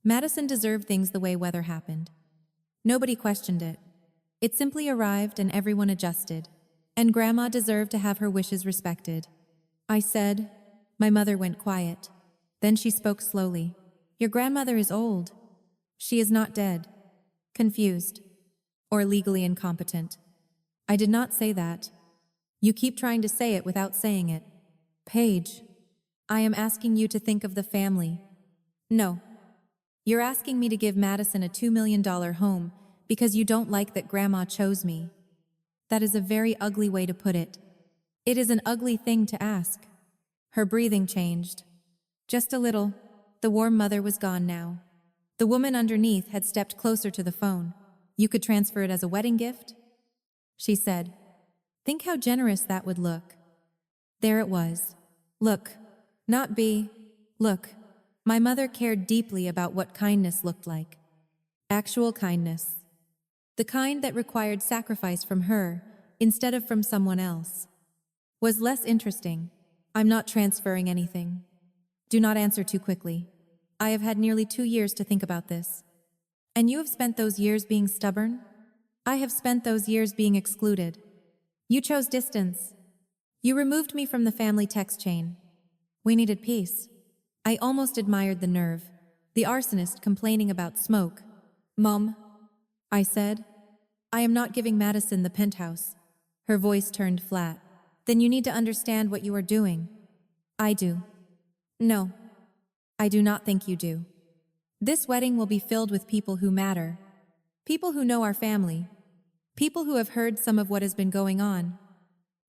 Madison deserved things the way weather happened. Nobody questioned it. It simply arrived and everyone adjusted. And Grandma deserved to have her wishes respected. I said. My mother went quiet. Then she spoke slowly. Your grandmother is old. She is not dead. Confused. Or legally incompetent. I did not say that. You keep trying to say it without saying it. Paige, I am asking you to think of the family. No. You're asking me to give Madison a $2 million home because you don't like that Grandma chose me. That is a very ugly way to put it. It is an ugly thing to ask. Her breathing changed. Just a little. The warm mother was gone now. The woman underneath had stepped closer to the phone. You could transfer it as a wedding gift? She said. Think how generous that would look. There it was. Look. Not be. Look. My mother cared deeply about what kindness looked like. Actual kindness. The kind that required sacrifice from her, instead of from someone else. Was less interesting. I'm not transferring anything. Do not answer too quickly. I have had nearly 2 years to think about this. And you have spent those years being stubborn? I have spent those years being excluded. You chose distance. You removed me from the family text chain. We needed peace. I almost admired the nerve. The arsonist complaining about smoke. Mom, I said, I am not giving Madison the penthouse. Her voice turned flat. Then you need to understand what you are doing. I do. No, I do not think you do. This wedding will be filled with people who matter. People who know our family. People who have heard some of what has been going on.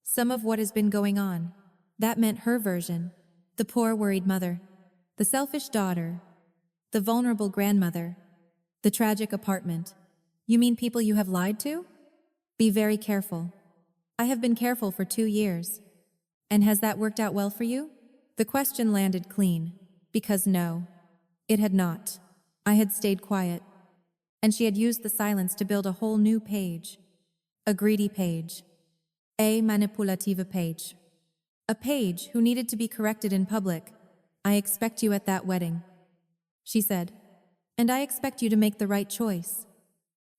Some of what has been going on. That meant her version. The poor, worried mother. The selfish daughter. The vulnerable grandmother. The tragic apartment. You mean people you have lied to? Be very careful. I have been careful for 2 years. And has that worked out well for you? The question landed clean. Because no, it had not. I had stayed quiet. And she had used the silence to build a whole new page. A greedy page. A manipulative page. A page who needed to be corrected in public. I expect you at that wedding, she said. And I expect you to make the right choice.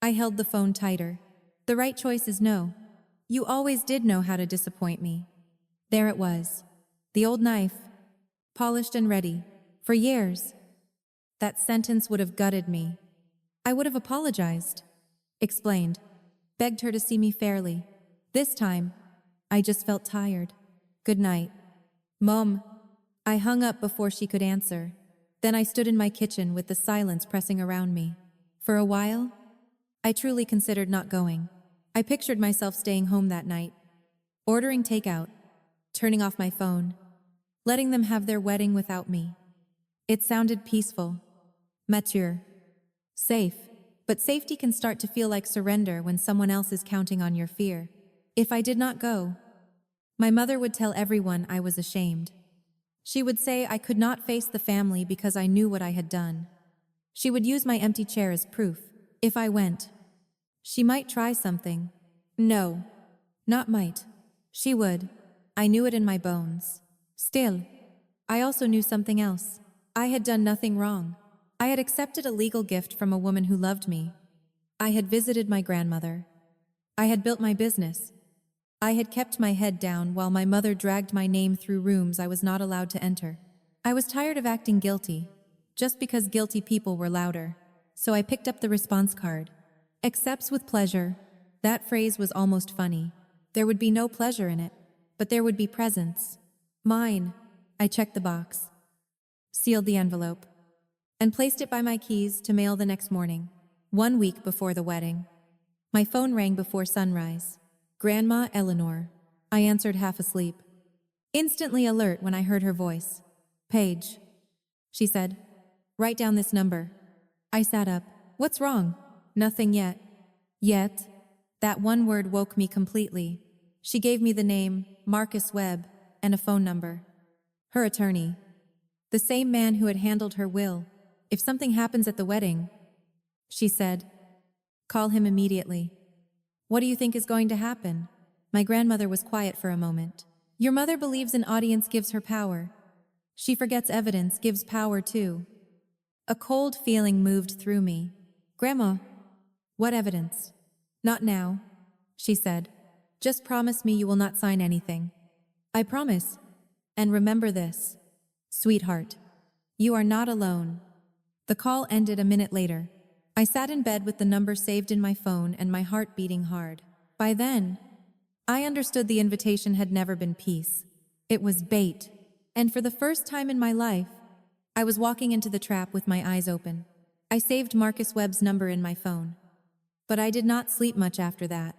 I held the phone tighter. The right choice is no. You always did know how to disappoint me. There it was. The old knife. Polished and ready. For years. That sentence would have gutted me. I would have apologized. Explained. Begged her to see me fairly. This time, I just felt tired. Good night. Mom. I hung up before she could answer. Then I stood in my kitchen with the silence pressing around me. For a while, I truly considered not going. I pictured myself staying home that night, ordering takeout, turning off my phone, letting them have their wedding without me. It sounded peaceful. Mature. Safe. But safety can start to feel like surrender when someone else is counting on your fear. If I did not go, my mother would tell everyone I was ashamed. She would say I could not face the family because I knew what I had done. She would use my empty chair as proof. If I went, she might try something. No, not might. She would. I knew it in my bones. Still, I also knew something else. I had done nothing wrong. I had accepted a legal gift from a woman who loved me. I had visited my grandmother. I had built my business. I had kept my head down while my mother dragged my name through rooms I was not allowed to enter. I was tired of acting guilty, just because guilty people were louder. So I picked up the response card. Accepts with pleasure. That phrase was almost funny. There would be no pleasure in it, but there would be presence. Mine. I checked the box, sealed the envelope, and placed it by my keys to mail the next morning, 1 week before the wedding. My phone rang before sunrise. Grandma Eleanor. I answered half asleep, instantly alert when I heard her voice. Paige, she said. Write down this number. I sat up. What's wrong? Nothing yet. Yet? That one word woke me completely. She gave me the name, Marcus Webb, and a phone number. Her attorney. The same man who had handled her will. If something happens at the wedding, she said, call him immediately. What do you think is going to happen? My grandmother was quiet for a moment. Your mother believes an audience gives her power. She forgets evidence gives power too. A cold feeling moved through me. Grandma, what evidence? Not now, she said. Just promise me you will not sign anything. I promise. And remember this, sweetheart. You are not alone. The call ended a minute later. I sat in bed with the number saved in my phone and my heart beating hard. By then, I understood the invitation had never been peace. It was bait. And for the first time in my life, I was walking into the trap with my eyes open. I saved Marcus Webb's number in my phone. But I did not sleep much after that.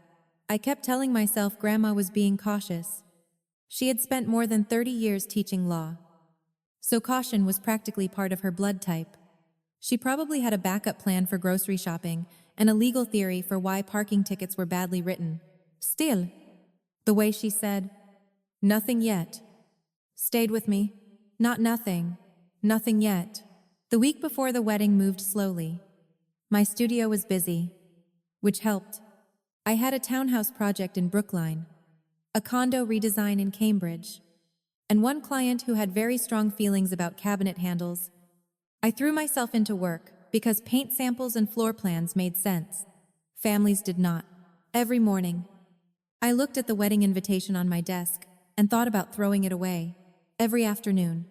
I kept telling myself Grandma was being cautious. She had spent more than 30 years teaching law. So caution was practically part of her blood type. She probably had a backup plan for grocery shopping and a legal theory for why parking tickets were badly written. Still, the way she said, nothing yet, stayed with me. Not nothing, nothing yet. The week before the wedding moved slowly. My studio was busy, which helped. I had a townhouse project in Brookline, a condo redesign in Cambridge, and one client who had very strong feelings about cabinet handles. I threw myself into work because paint samples and floor plans made sense. Families did not. Every morning, I looked at the wedding invitation on my desk and thought about throwing it away. Every afternoon,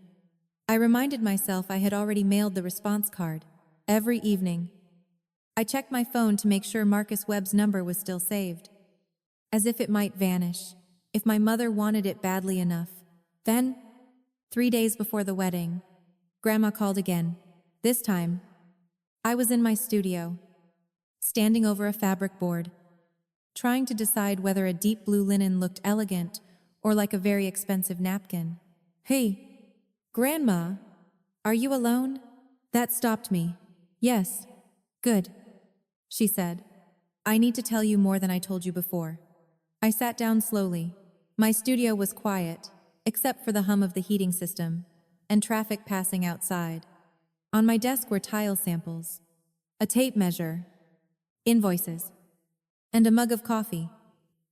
I reminded myself I had already mailed the response card. Every evening, I checked my phone to make sure Marcus Webb's number was still saved, as if it might vanish, if my mother wanted it badly enough. Then, 3 days before the wedding, Grandma called again. This time, I was in my studio, standing over a fabric board, trying to decide whether a deep blue linen looked elegant or like a very expensive napkin. Hey, Grandma, are you alone? That stopped me. Yes. Good, she said. I need to tell you more than I told you before. I sat down slowly. My studio was quiet, except for the hum of the heating system and traffic passing outside. On my desk were tile samples, a tape measure, invoices, and a mug of coffee.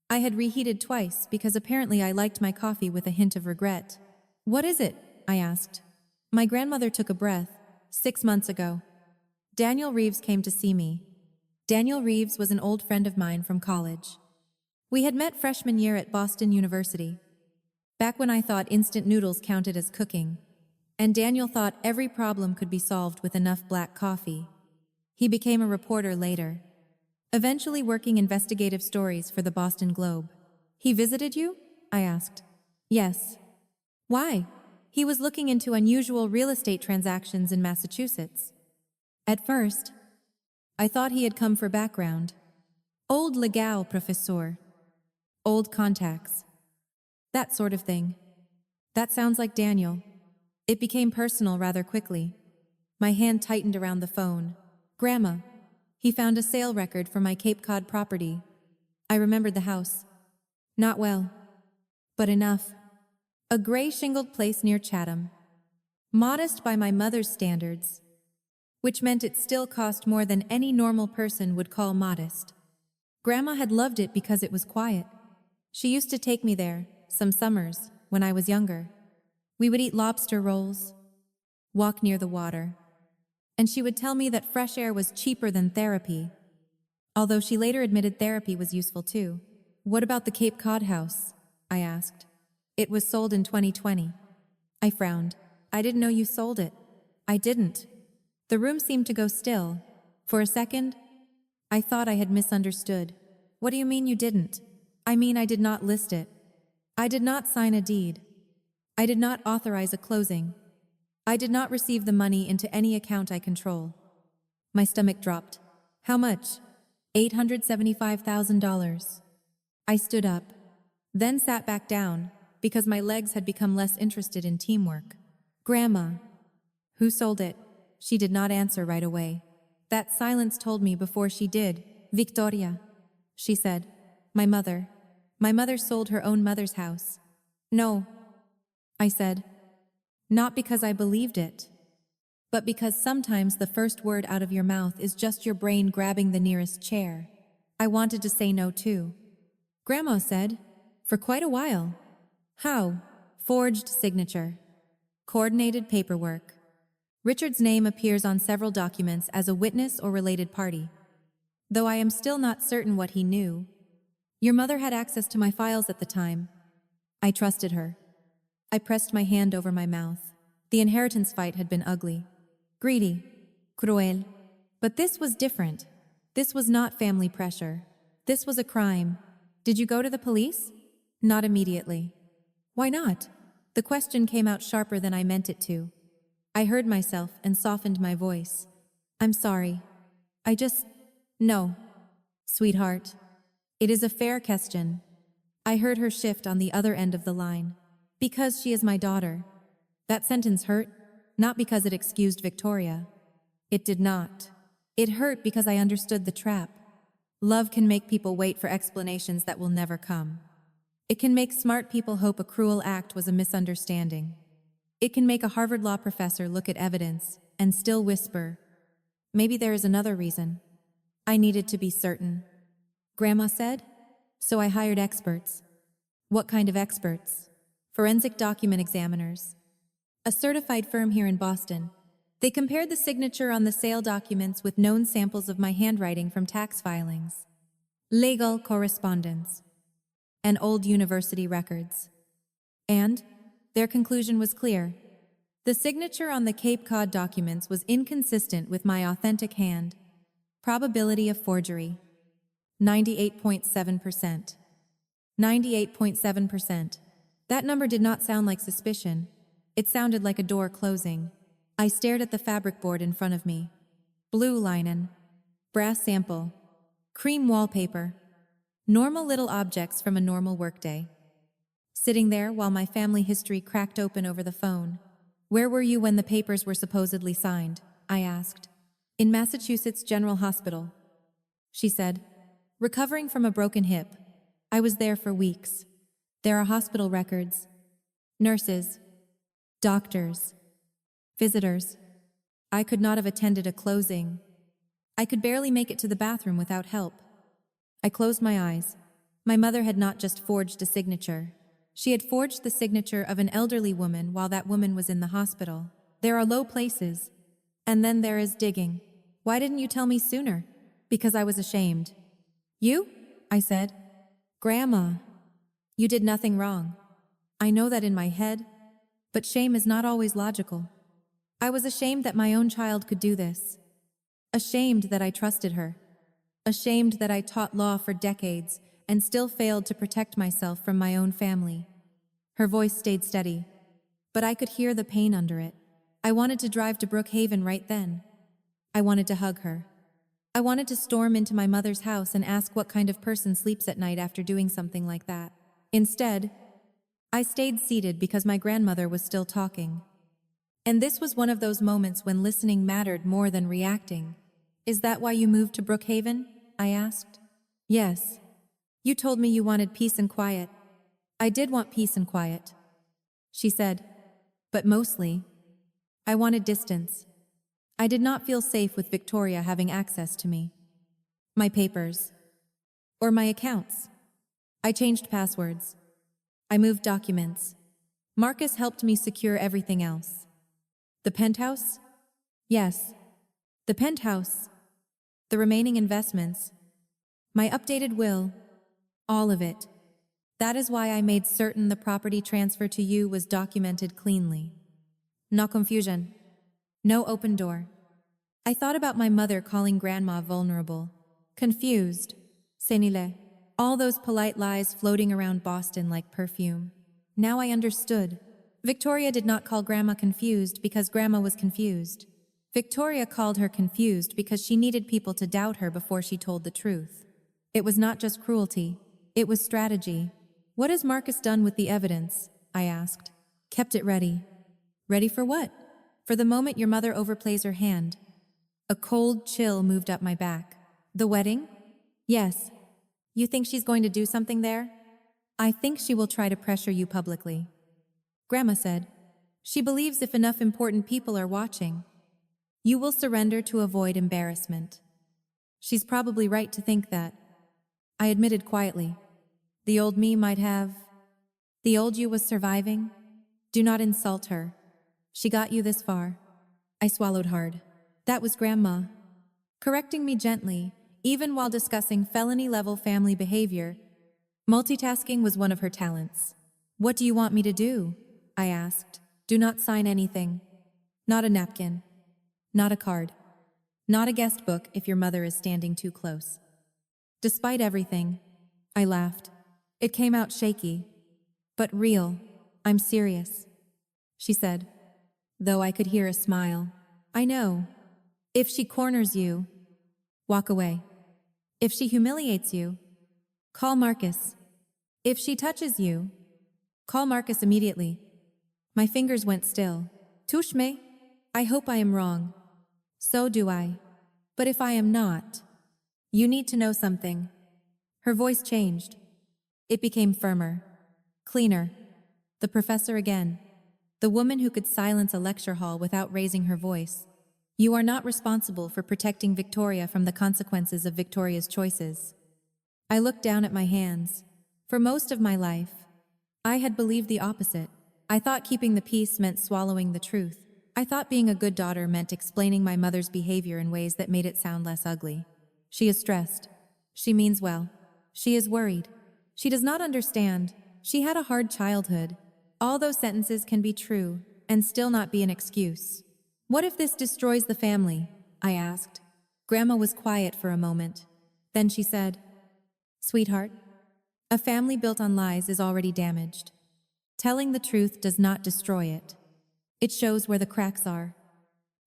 I had reheated twice because apparently I liked my coffee with a hint of regret. What is it? I asked. My grandmother took a breath. 6 months ago, Daniel Reeves came to see me. Daniel Reeves was an old friend of mine from college. We had met freshman year at Boston University, back when I thought instant noodles counted as cooking, and Daniel thought every problem could be solved with enough black coffee. He became a reporter later, eventually working investigative stories for the Boston Globe. He visited you? I asked. Yes. Why? He was looking into unusual real estate transactions in Massachusetts. At first, I thought he had come for background. Old legal professor. Old contacts. That sort of thing. That sounds like Daniel. It became personal rather quickly. My hand tightened around the phone. Grandma. He found a sale record for my Cape Cod property. I remembered the house. Not well, but enough. A gray shingled place near Chatham. Modest by my mother's standards, which meant it still cost more than any normal person would call modest. Grandma had loved it because it was quiet. She used to take me there, some summers, when I was younger. We would eat lobster rolls, walk near the water, and she would tell me that fresh air was cheaper than therapy, although she later admitted therapy was useful too. What about the Cape Cod house? I asked. It was sold in 2020. I frowned. I didn't know you sold it. I didn't. The room seemed to go still. For a second, I thought I had misunderstood. What do you mean you didn't? I mean I did not list it. I did not sign a deed. I did not authorize a closing. I did not receive the money into any account I control. My stomach dropped. How much? $875,000. I stood up, then sat back down because my legs had become less interested in teamwork. Grandma. Who sold it? She did not answer right away. That silence told me before she did. Victoria, she said. My mother. My mother sold her own mother's house. No, I said. Not because I believed it, but because sometimes the first word out of your mouth is just your brain grabbing the nearest chair. I wanted to say no too. Grandma said, for quite a while. How? Forged signature. Coordinated paperwork. Richard's name appears on several documents as a witness or related party, though I am still not certain what he knew. Your mother had access to my files at the time. I trusted her. I pressed my hand over my mouth. The inheritance fight had been ugly. Greedy. Cruel. But this was different. This was not family pressure. This was a crime. Did you go to the police? Not immediately. Why not? The question came out sharper than I meant it to. I heard myself and softened my voice. I'm sorry. No. Sweetheart. It is a fair question. I heard her shift on the other end of the line. Because she is my daughter. That sentence hurt, not because it excused Victoria. It did not. It hurt because I understood the trap. Love can make people wait for explanations that will never come. It can make smart people hope a cruel act was a misunderstanding. It can make a Harvard law professor look at evidence and still whisper, maybe there is another reason. I needed to be certain. Grandma said, so I hired experts. What kind of experts? Forensic document examiners. A certified firm here in Boston. They compared the signature on the sale documents with known samples of my handwriting from tax filings, legal correspondence, and old university records. And their conclusion was clear. The signature on the Cape Cod documents was inconsistent with my authentic hand. Probability of forgery, 98.7%. 98.7%. That number did not sound like suspicion. It sounded like a door closing. I stared at the fabric board in front of me. Blue linen, brass sample, cream wallpaper, normal little objects from a normal workday. Sitting there while my family history cracked open over the phone. Where were you when the papers were supposedly signed? I asked. In Massachusetts General Hospital. She said, recovering from a broken hip. I was there for weeks. There are hospital records, nurses, doctors, visitors. I could not have attended a closing. I could barely make it to the bathroom without help. I closed my eyes. My mother had not just forged a signature. She had forged the signature of an elderly woman while that woman was in the hospital. There are low places. And then there is digging. Why didn't you tell me sooner? Because I was ashamed. You? I said. Grandma. You did nothing wrong. I know that in my head, but shame is not always logical. I was ashamed that my own child could do this. Ashamed that I trusted her. Ashamed that I taught law for decades and still failed to protect myself from my own family. Her voice stayed steady, but I could hear the pain under it. I wanted to drive to Brookhaven right then. I wanted to hug her. I wanted to storm into my mother's house and ask what kind of person sleeps at night after doing something like that. Instead, I stayed seated because my grandmother was still talking. And this was one of those moments when listening mattered more than reacting. Is that why you moved to Brookhaven? I asked. Yes. You told me you wanted peace and quiet. I did want peace and quiet, she said. But mostly, I wanted distance. I did not feel safe with Victoria having access to me. My papers. Or my accounts. I changed passwords. I moved documents. Marcus helped me secure everything else. The penthouse? Yes. The penthouse. The remaining investments. My updated will. All of it. That is why I made certain the property transfer to you was documented cleanly. No confusion. No open door. I thought about my mother calling Grandma vulnerable. Confused. Senile. All those polite lies floating around Boston like perfume. Now I understood. Victoria did not call Grandma confused because Grandma was confused. Victoria called her confused because she needed people to doubt her before she told the truth. It was not just cruelty. It was strategy. What has Marcus done with the evidence? I asked. Kept it ready. Ready for what? For the moment your mother overplays her hand. A cold chill moved up my back. The wedding? Yes. You think she's going to do something there? I think she will try to pressure you publicly. Grandma said, she believes if enough important people are watching, you will surrender to avoid embarrassment. She's probably right to think that. I admitted quietly. The old me might have. The old you was surviving. Do not insult her. She got you this far. I swallowed hard. That was Grandma. Correcting me gently, even while discussing felony-level family behavior. Multitasking was one of her talents. What do you want me to do? I asked. Do not sign anything. Not a napkin. Not a card. Not a guest book if your mother is standing too close. Despite everything, I laughed. It came out shaky, but real. I'm serious, she said, though I could hear a smile. I know. If she corners you, walk away. If she humiliates you, call Marcus. If she touches you, call Marcus immediately. My fingers went still. Touche me? I hope I am wrong. So do I. But if I am not, you need to know something. Her voice changed. It became firmer, cleaner. The professor again. The woman who could silence a lecture hall without raising her voice. You are not responsible for protecting Victoria from the consequences of Victoria's choices. I looked down at my hands. For most of my life, I had believed the opposite. I thought keeping the peace meant swallowing the truth. I thought being a good daughter meant explaining my mother's behavior in ways that made it sound less ugly. She is stressed. She means well. She is worried. She does not understand. She had a hard childhood. All those sentences can be true and still not be an excuse. What if this destroys the family? I asked. Grandma was quiet for a moment. Then she said, Sweetheart, a family built on lies is already damaged. Telling the truth does not destroy it. It shows where the cracks are.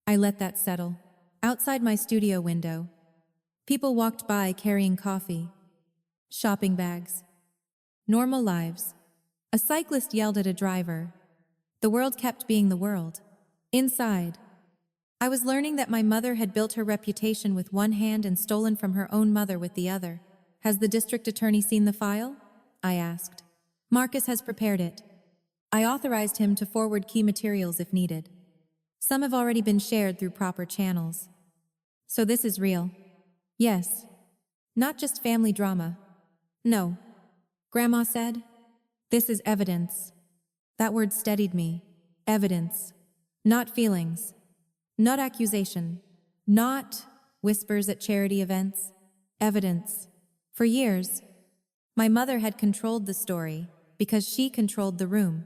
I let that settle. Outside my studio window, people walked by carrying coffee, shopping bags, normal lives. A cyclist yelled at a driver. The world kept being the world. Inside, I was learning that my mother had built her reputation with one hand and stolen from her own mother with the other. Has the district attorney seen the file? I asked. Marcus has prepared it. I authorized him to forward key materials if needed. Some have already been shared through proper channels. So this is real. Yes. Not just family drama. No. Grandma said, this is evidence. That word steadied me. Evidence. Not feelings. Not accusation. Not whispers at charity events. Evidence. For years, my mother had controlled the story because she controlled the room.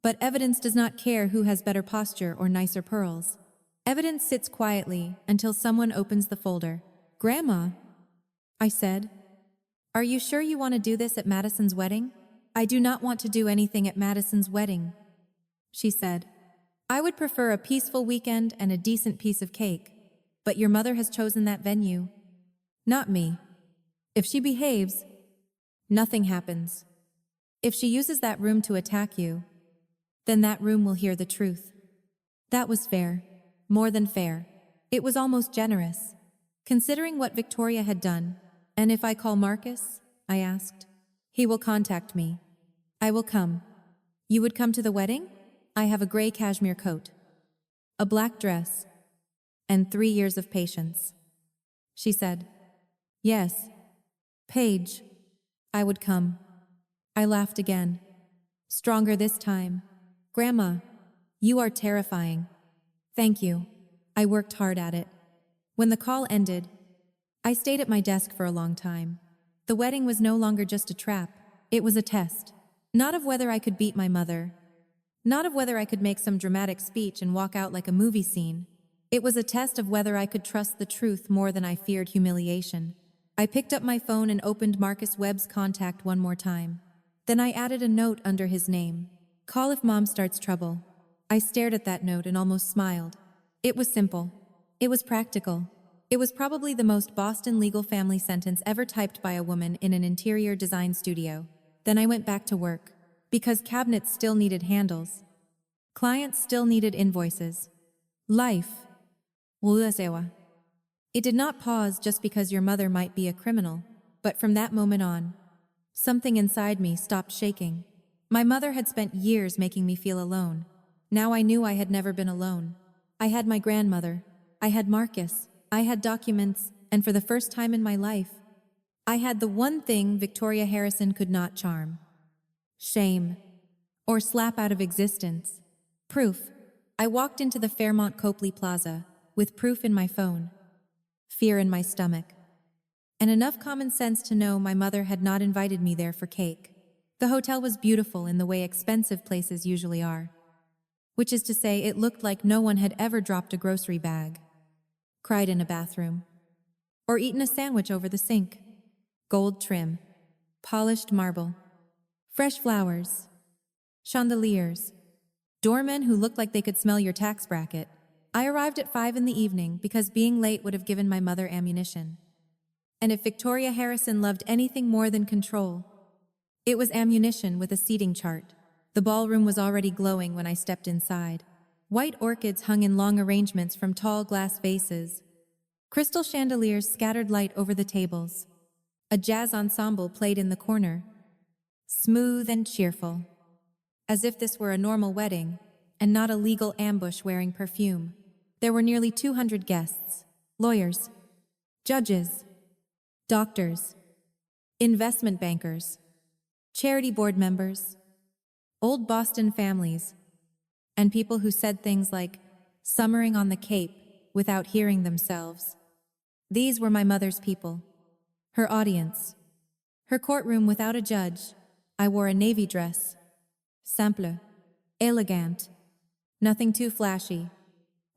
But evidence does not care who has better posture or nicer pearls. Evidence sits quietly until someone opens the folder. Grandma, I said, are you sure you want to do this at Madison's wedding? I do not want to do anything at Madison's wedding, she said. I would prefer a peaceful weekend and a decent piece of cake, but your mother has chosen that venue. Not me. If she behaves, nothing happens. If she uses that room to attack you, then that room will hear the truth. That was fair. More than fair. It was almost generous. Considering what Victoria had done. And if I call Marcus? I asked. He will contact me. I will come. You would come to the wedding? I have a gray cashmere coat, a black dress, and 3 years of patience. She said. Yes. Paige. I would come. I laughed again. Stronger this time. Grandma, you are terrifying. Thank you. I worked hard at it. When the call ended, I stayed at my desk for a long time. The wedding was no longer just a trap. It was a test. Not of whether I could beat my mother. Not of whether I could make some dramatic speech and walk out like a movie scene. It was a test of whether I could trust the truth more than I feared humiliation. I picked up my phone and opened Marcus Webb's contact one more time. Then I added a note under his name. Call if Mom starts trouble. I stared at that note and almost smiled. It was simple. It was practical. It was probably the most Boston legal family sentence ever typed by a woman in an interior design studio. Then I went back to work. Because cabinets still needed handles. Clients still needed invoices. Life. It did not pause just because your mother might be a criminal, but from that moment on, something inside me stopped shaking. My mother had spent years making me feel alone. Now I knew I had never been alone. I had my grandmother. I had Marcus. I had documents, and for the first time in my life, I had the one thing Victoria Harrison could not charm. Shame. Or slap out of existence. Proof. I walked into the Fairmont Copley Plaza, with proof in my phone. Fear in my stomach. And enough common sense to know my mother had not invited me there for cake. The hotel was beautiful in the way expensive places usually are. Which is to say, it looked like no one had ever dropped a grocery bag, cried in a bathroom, or eaten a sandwich over the sink. Gold trim, polished marble, fresh flowers, chandeliers, doormen who looked like they could smell your tax bracket. I arrived at 5 in the evening because being late would have given my mother ammunition. And if Victoria Harrison loved anything more than control, it was ammunition with a seating chart. The ballroom was already glowing when I stepped inside. White orchids hung in long arrangements from tall glass vases. Crystal chandeliers scattered light over the tables. A jazz ensemble played in the corner, smooth and cheerful, as if this were a normal wedding and not a legal ambush wearing perfume. There were nearly 200 guests, lawyers, judges, doctors, investment bankers, charity board members, old Boston families, and people who said things like summering on the Cape without hearing themselves. These were my mother's people, her audience, her courtroom without a judge. I wore a navy dress, simple, elegant, nothing too flashy,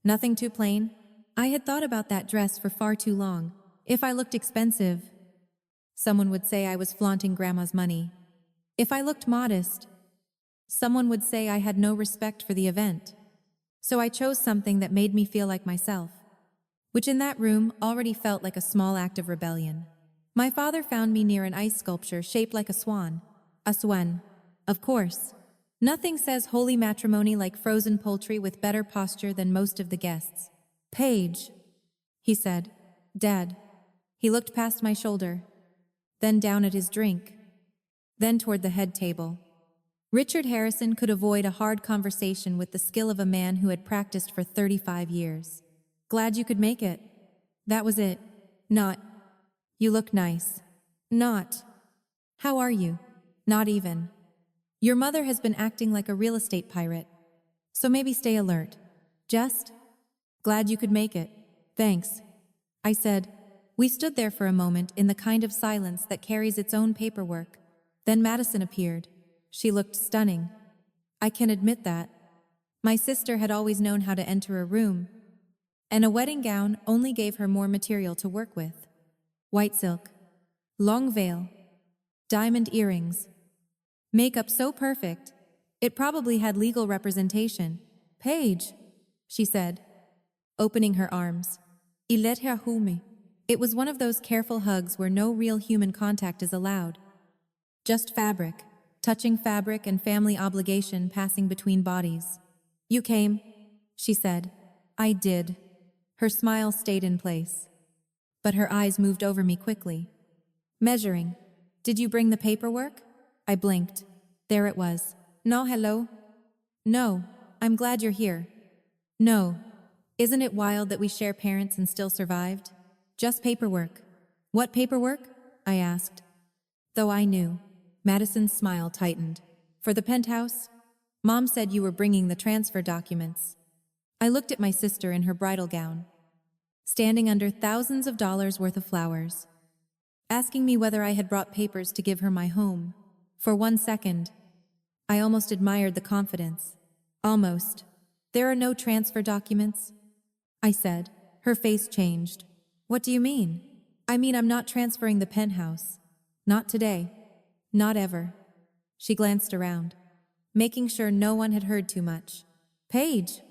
nothing too plain. I had thought about that dress for far too long. If I looked expensive, someone would say I was flaunting Grandma's money. If I looked modest, someone would say I had no respect for the event. So I chose something that made me feel like myself, which in that room already felt like a small act of rebellion. My father found me near an ice sculpture shaped like a swan. A swan, of course. Nothing says holy matrimony like frozen poultry with better posture than most of the guests. Paige, he said. Dad. He looked past my shoulder, then down at his drink, then toward the head table. Richard Harrison could avoid a hard conversation with the skill of a man who had practiced for 35 years. Glad you could make it. That was it. Not, you look nice. Not, how are you? Not even. Your mother has been acting like a real estate pirate, so maybe stay alert. Just, glad you could make it. Thanks, I said. We stood there for a moment in the kind of silence that carries its own paperwork. Then Madison appeared. She looked stunning. I can admit that. My sister had always known how to enter a room, and a wedding gown only gave her more material to work with. White silk, long veil, diamond earrings, makeup so perfect, it probably had legal representation. Paige, she said, opening her arms. Il est humi. It was one of those careful hugs where no real human contact is allowed. Just fabric, touching fabric and family obligation passing between bodies. You came. she said. I did. Her smile stayed in place, but her eyes moved over me quickly. Measuring. Did you bring the paperwork? I blinked. There it was. No, hello? No, I'm glad you're here. No. Isn't it wild that we share parents and still survived? Just paperwork. What paperwork? I asked. Though I knew. Madison's smile tightened. For the penthouse? Mom said you were bringing the transfer documents. I looked at my sister in her bridal gown, standing under thousands of dollars worth of flowers, asking me whether I had brought papers to give her my home. For 1 second, I almost admired the confidence. Almost. There are no transfer documents, I said. Her face changed. What do you mean? I mean, I'm not transferring the penthouse. Not today. Not ever. She glanced around, making sure no one had heard too much. Paige!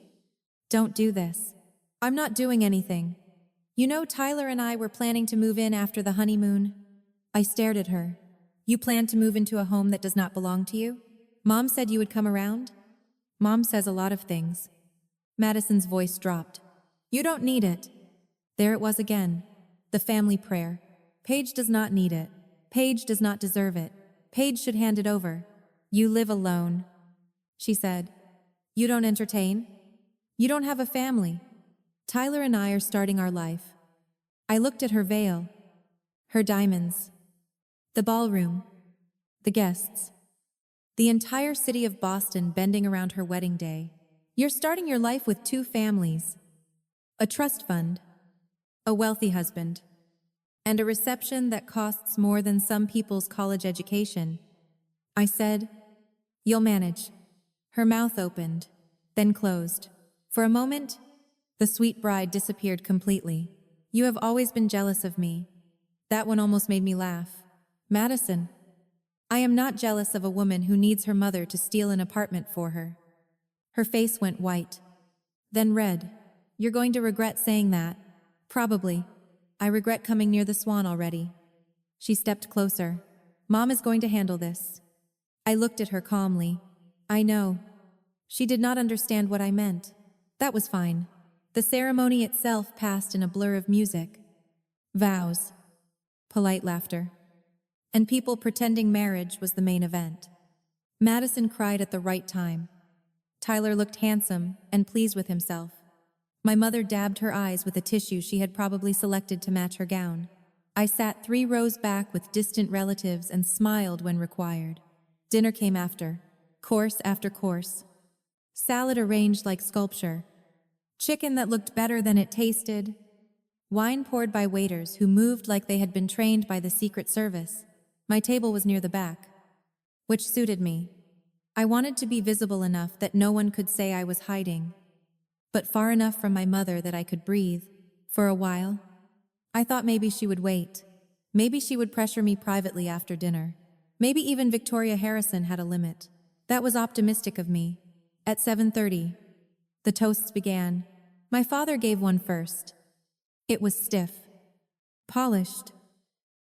Don't do this. I'm not doing anything. You know, Tyler and I were planning to move in after the honeymoon. I stared at her. You plan to move into a home that does not belong to you? Mom said you would come around? Mom says a lot of things. Madison's voice dropped. You don't need it. There it was again. The family prayer. Paige does not need it. Paige does not deserve it. Paige should hand it over. You live alone, she said. You don't entertain? You don't have a family. Tyler and I are starting our life. I looked at her veil, her diamonds, the ballroom, the guests, the entire city of Boston bending around her wedding day. You're starting your life with 2 families, a trust fund, a wealthy husband, and a reception that costs more than some people's college education. I said, You'll manage. Her mouth opened, then closed. For a moment, the sweet bride disappeared completely. You have always been jealous of me. That one almost made me laugh. Madison, I am not jealous of a woman who needs her mother to steal an apartment for her. Her face went white, then red. You're going to regret saying that. Probably. I regret coming near the swan already. She stepped closer. Mom is going to handle this. I looked at her calmly. I know. She did not understand what I meant. That was fine. The ceremony itself passed in a blur of music, vows, polite laughter, and people pretending marriage was the main event. Madison cried at the right time. Tyler looked handsome and pleased with himself. My mother dabbed her eyes with a tissue she had probably selected to match her gown. I sat 3 rows back with distant relatives and smiled when required. Dinner came after, course after course. Salad arranged like sculpture. Chicken that looked better than it tasted. Wine poured by waiters who moved like they had been trained by the Secret Service. My table was near the back, which suited me. I wanted to be visible enough that no one could say I was hiding, but far enough from my mother that I could breathe. For a while, I thought maybe she would wait. Maybe she would pressure me privately after dinner. Maybe even Victoria Harrison had a limit. That was optimistic of me. At 7:30, the toasts began. My father gave one first. It was stiff, polished,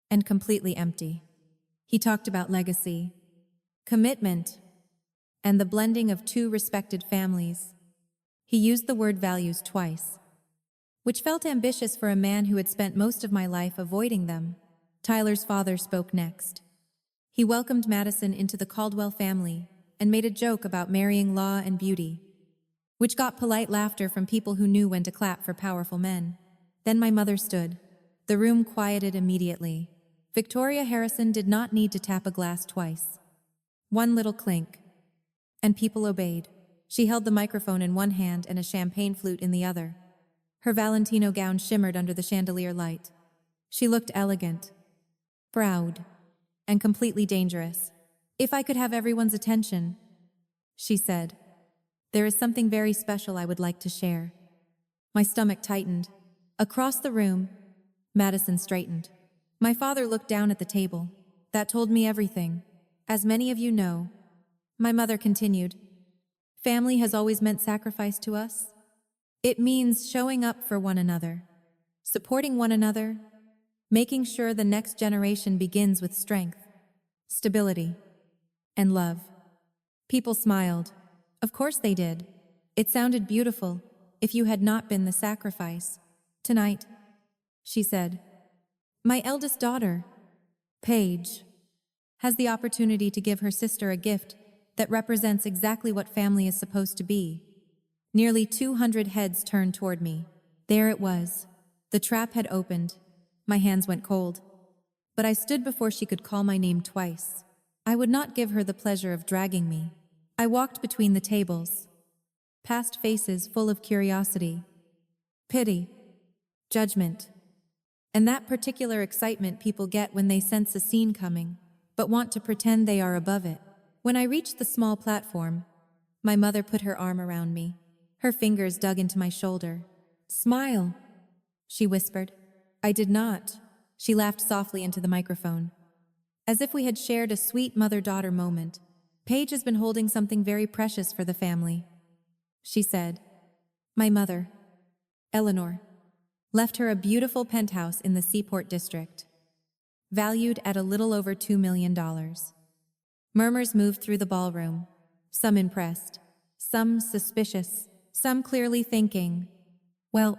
and completely empty. He talked about legacy, commitment, and the blending of 2 respected families. He used the word values twice, which felt ambitious for a man who had spent most of my life avoiding them. Tyler's father spoke next. He welcomed Madison into the Caldwell family and made a joke about marrying law and beauty, which got polite laughter from people who knew when to clap for powerful men. Then my mother stood. The room quieted immediately. Victoria Harrison did not need to tap a glass twice. One little clink, and people obeyed. She held the microphone in one hand and a champagne flute in the other. Her Valentino gown shimmered under the chandelier light. She looked elegant, proud, and completely dangerous. If I could have everyone's attention, she said, there is something very special I would like to share. My stomach tightened. Across the room, Madison straightened. My father looked down at the table. That told me everything. As many of you know, my mother continued, family has always meant sacrifice to us. It means showing up for one another, supporting one another, making sure the next generation begins with strength, stability, and love. People smiled. Of course they did. It sounded beautiful, if you had not been the sacrifice. Tonight, she said, my eldest daughter, Paige, has the opportunity to give her sister a gift that represents exactly what family is supposed to be. Nearly 200 heads turned toward me. There it was. The trap had opened. My hands went cold. But I stood before she could call my name twice. I would not give her the pleasure of dragging me. I walked between the tables, past faces full of curiosity, pity, judgment, and that particular excitement people get when they sense a scene coming, but want to pretend they are above it. When I reached the small platform, my mother put her arm around me. Her fingers dug into my shoulder. Smile, she whispered. I did not. She laughed softly into the microphone. As if we had shared a sweet mother-daughter moment. Paige has been holding something very precious for the family, she said. My mother, Eleanor, left her a beautiful penthouse in the Seaport district, valued at a little over $2 million. Murmurs moved through the ballroom, some impressed, some suspicious, some clearly thinking, well,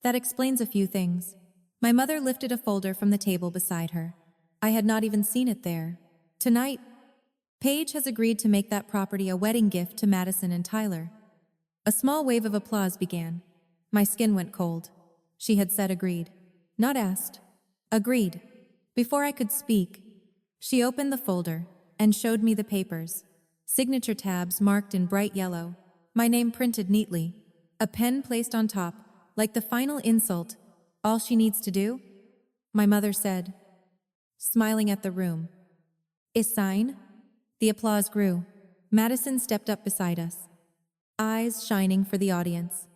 that explains a few things. My mother lifted a folder from the table beside her. I had not even seen it there. Tonight, Paige has agreed to make that property a wedding gift to Madison and Tyler. A small wave of applause began. My skin went cold. She had said agreed. Not asked. Agreed. Before I could speak, she opened the folder and showed me the papers. Signature tabs marked in bright yellow. My name printed neatly. A pen placed on top, like the final insult. All she needs to do? My mother said, smiling at the room, is sign. The applause grew. Madison stepped up beside us, eyes shining for the audience.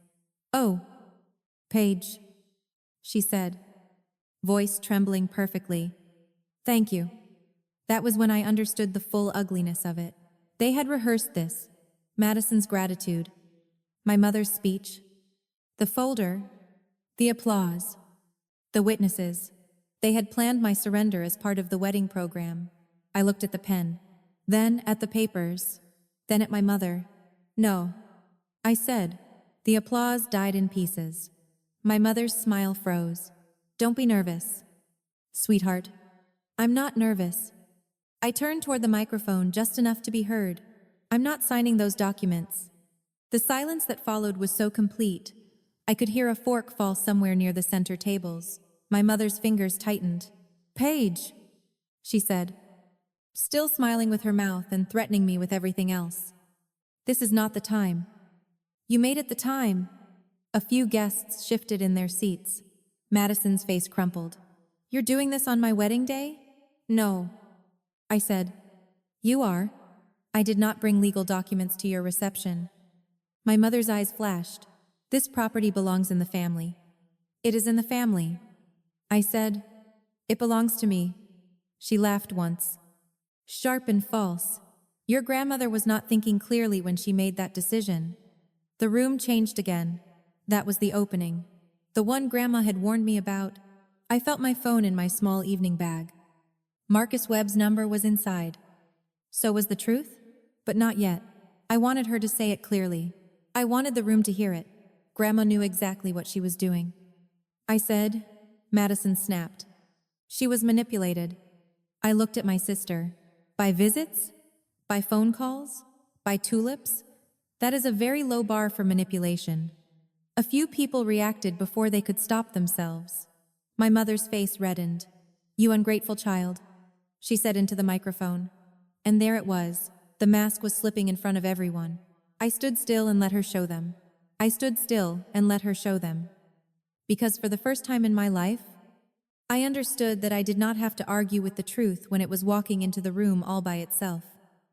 Oh, Paige, she said, voice trembling perfectly. Thank you. That was when I understood the full ugliness of it. They had rehearsed this. Madison's gratitude, my mother's speech, the folder, the applause, the witnesses. They had planned my surrender as part of the wedding program. I looked at the pen, then at the papers, then at my mother. No, I said. The applause died in pieces. My mother's smile froze. Don't be nervous, sweetheart. I'm not nervous. I turned toward the microphone just enough to be heard. I'm not signing those documents. The silence that followed was so complete, I could hear a fork fall somewhere near the center tables. My mother's fingers tightened. Paige, she said, still smiling with her mouth and threatening me with everything else. This is not the time. You made it the time. A few guests shifted in their seats. Madison's face crumpled. You're doing this on my wedding day? No, I said. You are. I did not bring legal documents to your reception. My mother's eyes flashed. This property belongs in the family. It is in the family. I said, it belongs to me. She laughed once. Sharp and false. Your grandmother was not thinking clearly when she made that decision. The room changed again. That was the opening. The one Grandma had warned me about. I felt my phone in my small evening bag. Marcus Webb's number was inside. So was the truth? But not yet. I wanted her to say it clearly. I wanted the room to hear it. Grandma knew exactly what she was doing. I said, Madison snapped. She was manipulated. I looked at my sister. By visits? By phone calls? By tulips? That is a very low bar for manipulation. A few people reacted before they could stop themselves. My mother's face reddened. You ungrateful child, she said into the microphone. And there it was. The mask was slipping in front of everyone. I stood still and let her show them. I stood still and let her show them. Because for the first time in my life, I understood that I did not have to argue with the truth when it was walking into the room all by itself.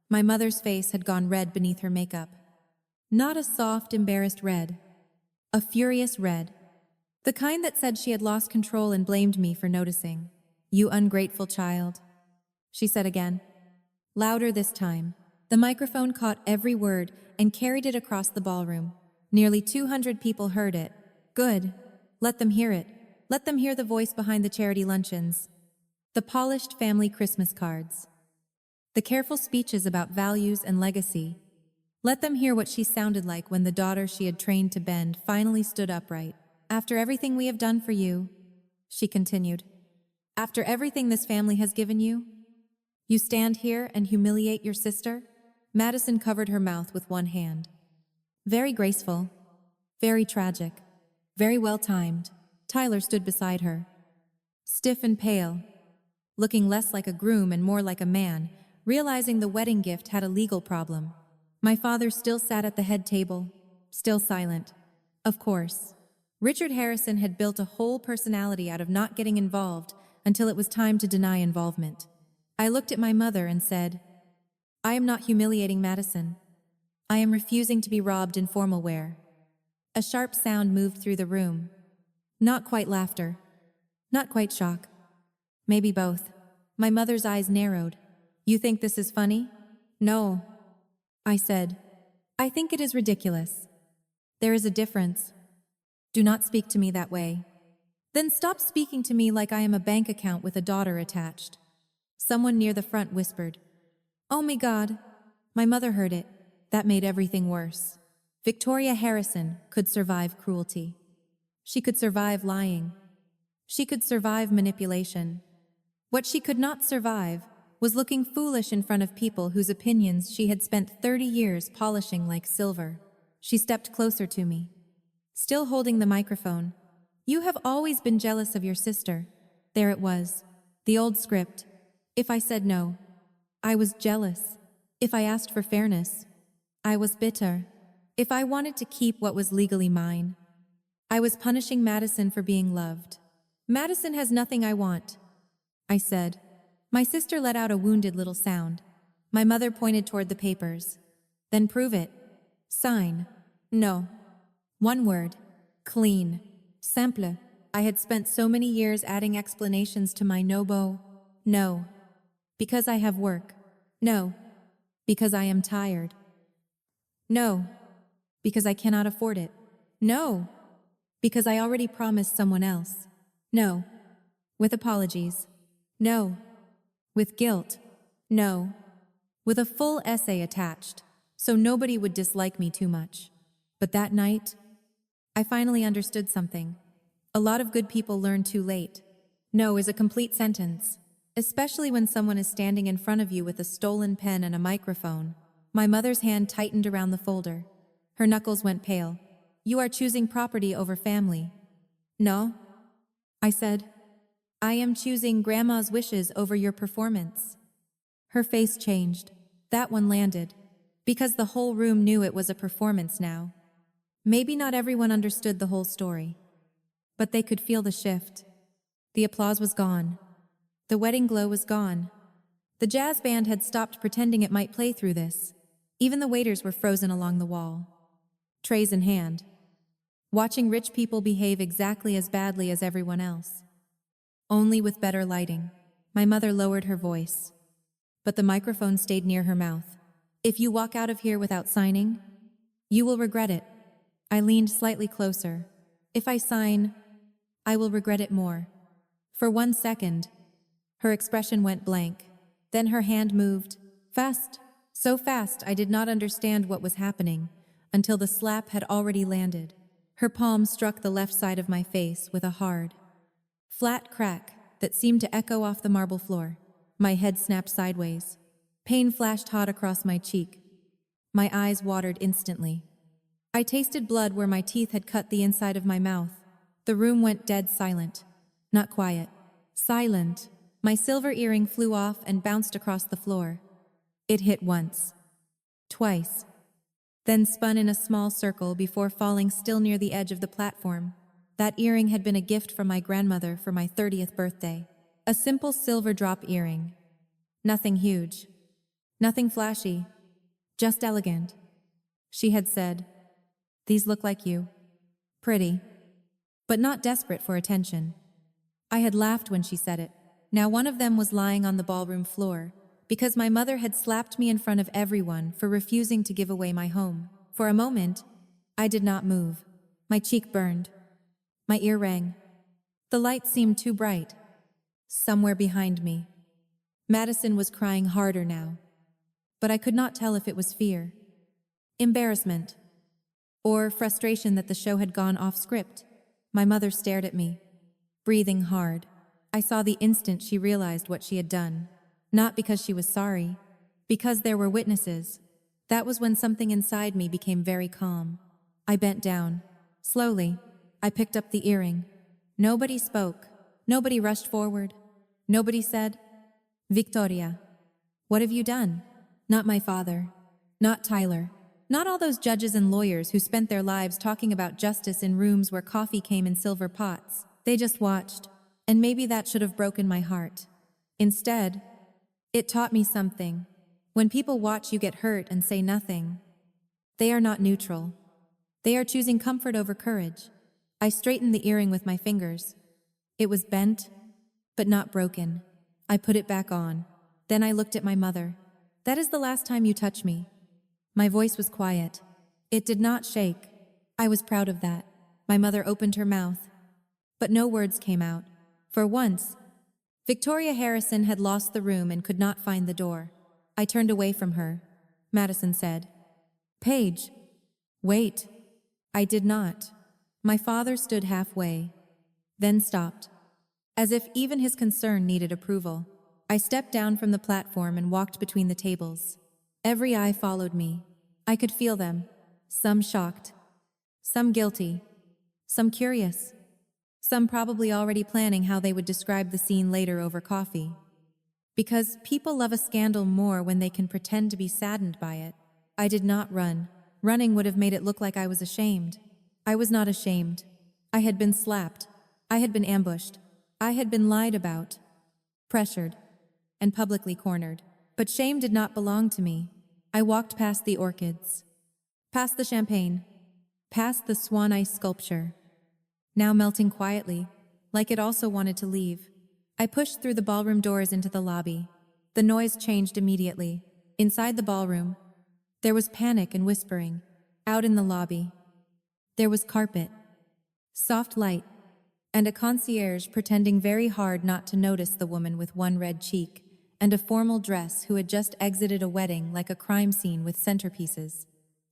My mother's face had gone red beneath her makeup. Not a soft, embarrassed red. A furious red. The kind that said she had lost control and blamed me for noticing. You ungrateful child, she said again. Louder this time. The microphone caught every word and carried it across the ballroom. Nearly 200 people heard it. Good. Let them hear it. Let them hear the voice behind the charity luncheons. The polished family Christmas cards. The careful speeches about values and legacy. Let them hear what she sounded like when the daughter she had trained to bend finally stood upright. After everything we have done for you, she continued, after everything this family has given you, you stand here and humiliate your sister? Madison covered her mouth with one hand. Very graceful, very tragic, very well timed. Tyler stood beside her, stiff and pale, looking less like a groom and more like a man, realizing the wedding gift had a legal problem. My father still sat at the head table, still silent. Of course. Richard Harrison had built a whole personality out of not getting involved until it was time to deny involvement. I looked at my mother and said, I am not humiliating Madison. I am refusing to be robbed in formal wear. A sharp sound moved through the room. Not quite laughter. Not quite shock. Maybe both. My mother's eyes narrowed. You think this is funny? No, I said. I think it is ridiculous. There is a difference. Do not speak to me that way. Then stop speaking to me like I am a bank account with a daughter attached. Someone near the front whispered. Oh my God. My mother heard it. That made everything worse. Victoria Harrison could survive cruelty. She could survive lying. She could survive manipulation. What she could not survive was looking foolish in front of people whose opinions she had spent 30 years polishing like silver. She stepped closer to me, still holding the microphone. You have always been jealous of your sister. There it was, the old script. If I said no, I was jealous. If I asked for fairness, I was bitter. If I wanted to keep what was legally mine, I was punishing Madison for being loved. Madison has nothing I want, I said. My sister let out a wounded little sound. My mother pointed toward the papers. Then prove it. Sign. No. One word. Clean. Simple. I had spent so many years adding explanations to my no. No. Because I have work. No. Because I am tired. No. Because I cannot afford it. No. Because I already promised someone else. No. With apologies. No. With guilt. No. With a full essay attached, so nobody would dislike me too much. But that night, I finally understood something. A lot of good people learn too late. No is a complete sentence, especially when someone is standing in front of you with a stolen pen and a microphone. My mother's hand tightened around the folder. Her knuckles went pale. You are choosing property over family. No, I said. I am choosing Grandma's wishes over your performance. Her face changed. That one landed, because the whole room knew it was a performance now. Maybe not everyone understood the whole story, but they could feel the shift. The applause was gone. The wedding glow was gone. The jazz band had stopped pretending it might play through this. Even the waiters were frozen along the wall, trays in hand, watching rich people behave exactly as badly as everyone else, only with better lighting. My mother lowered her voice, but the microphone stayed near her mouth. If you walk out of here without signing, you will regret it. I leaned slightly closer. If I sign, I will regret it more. For 1 second, her expression went blank. Then her hand moved, fast, so fast I did not understand what was happening until the slap had already landed. Her palm struck the left side of my face with a hard, flat crack that seemed to echo off the marble floor. My head snapped sideways. Pain flashed hot across my cheek. My eyes watered instantly. I tasted blood where my teeth had cut the inside of my mouth. The room went dead silent. Not quiet. Silent. My silver earring flew off and bounced across the floor. It hit once. Twice. Then spun in a small circle before falling still near the edge of the platform. That earring had been a gift from my grandmother for my 30th birthday. A simple silver drop earring. Nothing huge. Nothing flashy. Just elegant. She had said, "These look like you. Pretty. But not desperate for attention." I had laughed when she said it. Now one of them was lying on the ballroom floor, because my mother had slapped me in front of everyone for refusing to give away my home. For a moment, I did not move. My cheek burned. My ear rang. The light seemed too bright. Somewhere behind me, Madison was crying harder now, but I could not tell if it was fear, Embarrassment. Or frustration that the show had gone off script. My mother stared at me, breathing hard. I saw the instant she realized what she had done. Not because she was sorry, because there were witnesses. That was when something inside me became very calm. I bent down. Slowly, I picked up the earring. Nobody spoke. Nobody rushed forward. Nobody said, "Victoria, what have you done?" Not my father. Not Tyler. Not all those judges and lawyers who spent their lives talking about justice in rooms where coffee came in silver pots. They just watched, and maybe that should have broken my heart. Instead, it taught me something. When people watch you get hurt and say nothing, they are not neutral. They are choosing comfort over courage. I straightened the earring with my fingers. It was bent, but not broken. I put it back on. Then I looked at my mother. "That is the last time you touch me." My voice was quiet. It did not shake. I was proud of that. My mother opened her mouth, but no words came out. For once, Victoria Harrison had lost the room and could not find the door. I turned away from her. Madison said, "Paige, wait." I did not. My father stood halfway, then stopped, as if even his concern needed approval. I stepped down from the platform and walked between the tables. Every eye followed me. I could feel them, some shocked, some guilty, some curious, some probably already planning how they would describe the scene later over coffee. Because people love a scandal more when they can pretend to be saddened by it. I did not run. Running would have made it look like I was ashamed. I was not ashamed. I had been slapped. I had been ambushed. I had been lied about, pressured, and publicly cornered. But shame did not belong to me. I walked past the orchids, past the champagne, past the swan ice sculpture, now melting quietly, like it also wanted to leave. I pushed through the ballroom doors into the lobby. The noise changed immediately. Inside the ballroom, there was panic and whispering. Out in the lobby, there was carpet, soft light, and a concierge pretending very hard not to notice the woman with one red cheek and a formal dress who had just exited a wedding like a crime scene with centerpieces.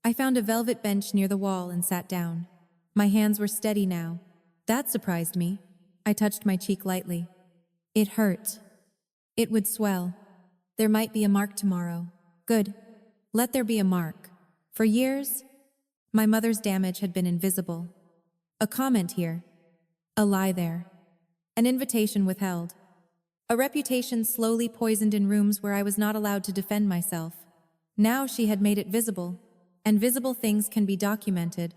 I found a velvet bench near the wall and sat down. My hands were steady now. That surprised me. I touched my cheek lightly. It hurt. It would swell. There might be a mark tomorrow. Good. Let there be a mark. For years, my mother's damage had been invisible. A comment here. A lie there. An invitation withheld. A reputation slowly poisoned in rooms where I was not allowed to defend myself. Now she had made it visible, and visible things can be documented.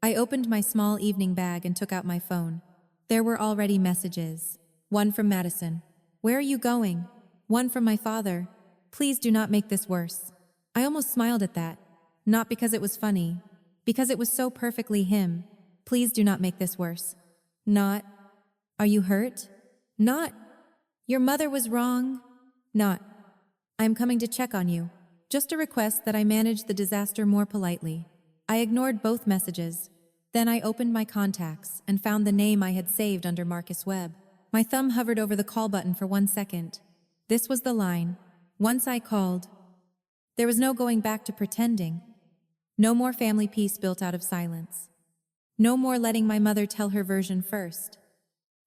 I opened my small evening bag and took out my phone. There were already messages. One from Madison. "Where are you going?" One from my father. "Please do not make this worse." I almost smiled at that. Not because it was funny, because it was so perfectly him. "Please do not make this worse." Not, "Are you hurt?" Not, "Your mother was wrong." Not, "I am coming to check on you." Just a request that I manage the disaster more politely. I ignored both messages. Then I opened my contacts and found the name I had saved under Marcus Webb. My thumb hovered over the call button for 1 second. This was the line. Once I called, there was no going back to pretending. No more family peace built out of silence. No more letting my mother tell her version first.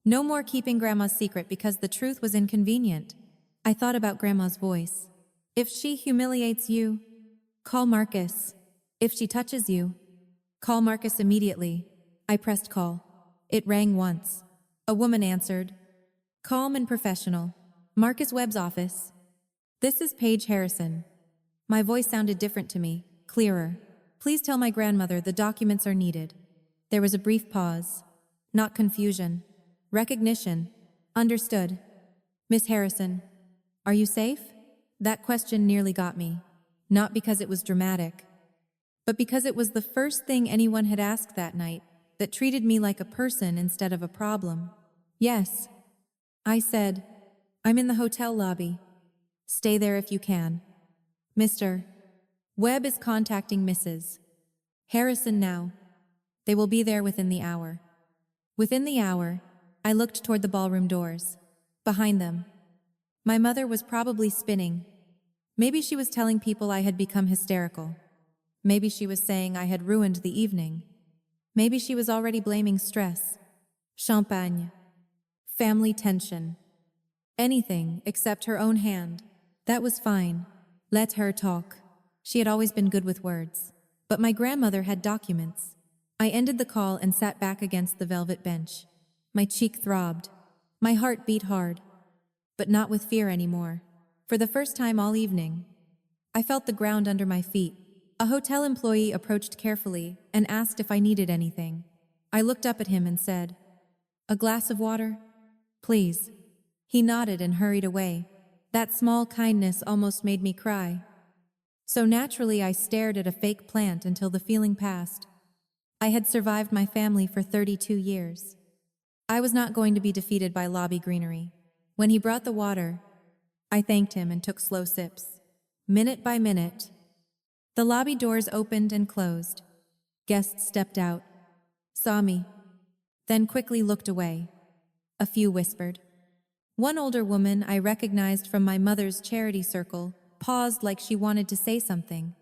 No more keeping Grandma's secret because the truth was inconvenient. I thought about Grandma's voice. If she humiliates you, call Marcus. If she touches you, call Marcus immediately. I pressed call. It rang once. A woman answered. Calm and professional. Marcus Webb's office. "This is Paige Harrison." My voice sounded different to me, clearer. "Please tell my grandmother the documents are needed." There was a brief pause. Not confusion. Recognition. Understood. "Miss Harrison, are you safe?" That question nearly got me. Not because it was dramatic, but because it was the first thing anyone had asked that night that treated me like a person instead of a problem. "Yes," I said. "I'm in the hotel lobby. Stay there if you can. Mr. Webb is contacting Mrs. Harrison now. They will be there within the hour." Within the hour, I looked toward the ballroom doors. Behind them, my mother was probably spinning. Maybe she was telling people I had become hysterical. Maybe she was saying I had ruined the evening. Maybe she was already blaming stress, champagne, family tension, anything except her own hand. That was fine. Let her talk. She had always been good with words. But my grandmother had documents. I ended the call and sat back against the velvet bench. My cheek throbbed. My heart beat hard. But not with fear anymore. For the first time all evening, I felt the ground under my feet. A hotel employee approached carefully and asked if I needed anything. I looked up at him and said, "A glass of water? Please." He nodded and hurried away. That small kindness almost made me cry. So naturally I stared at a fake plant until the feeling passed. I had survived my family for 32 years. I was not going to be defeated by lobby greenery. When he brought the water, I thanked him and took slow sips. Minute by minute, the lobby doors opened and closed. Guests stepped out, saw me, then quickly looked away. A few whispered. One older woman I recognized from my mother's charity circle paused like she wanted to say something,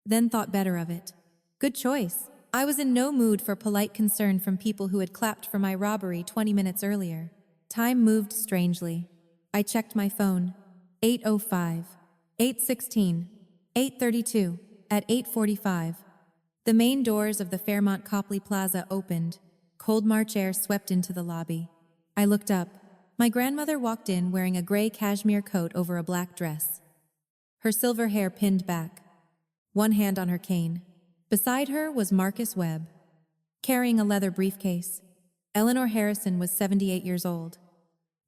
then thought better of it. Good choice. I was in no mood for polite concern from people who had clapped for my robbery 20 minutes earlier. Time moved strangely. I checked my phone. 8:05, 8:16, 8:32, at 8:45. The main doors of the Fairmont Copley Plaza opened. Cold March air swept into the lobby. I looked up. My grandmother walked in wearing a gray cashmere coat over a black dress. Her silver hair pinned back, one hand on her cane. Beside her was Marcus Webb, carrying a leather briefcase. Eleanor Harrison was 78 years old,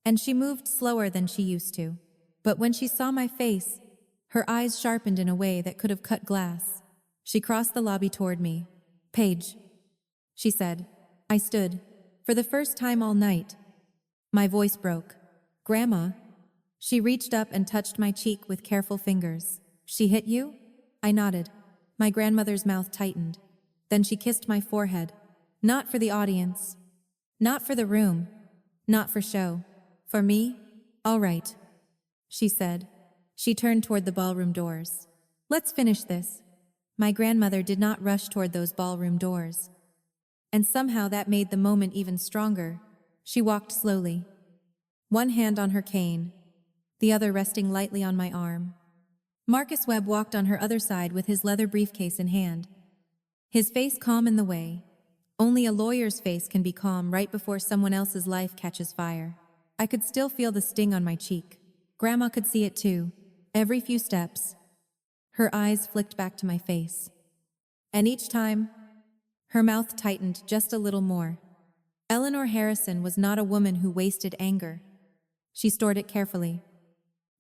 and she moved slower than she used to. But when she saw my face, her eyes sharpened in a way that could have cut glass. She crossed the lobby toward me. "Paige," she said. I stood. For the first time all night, my voice broke. "Grandma." She reached up and touched my cheek with careful fingers. "She hit you?" I nodded. My grandmother's mouth tightened. Then she kissed my forehead. "Not for the audience. Not for the room. Not for show. For me? All right," she said. She turned toward the ballroom doors. "Let's finish this." My grandmother did not rush toward those ballroom doors. And somehow that made the moment even stronger. She walked slowly, one hand on her cane, the other resting lightly on my arm. Marcus Webb walked on her other side with his leather briefcase in hand, his face calm in the way. Only a lawyer's face can be calm right before someone else's life catches fire. I could still feel the sting on my cheek. Grandma could see it too. Every few steps, her eyes flicked back to my face. And each time, her mouth tightened just a little more. Eleanor Harrison was not a woman who wasted anger. She stored it carefully,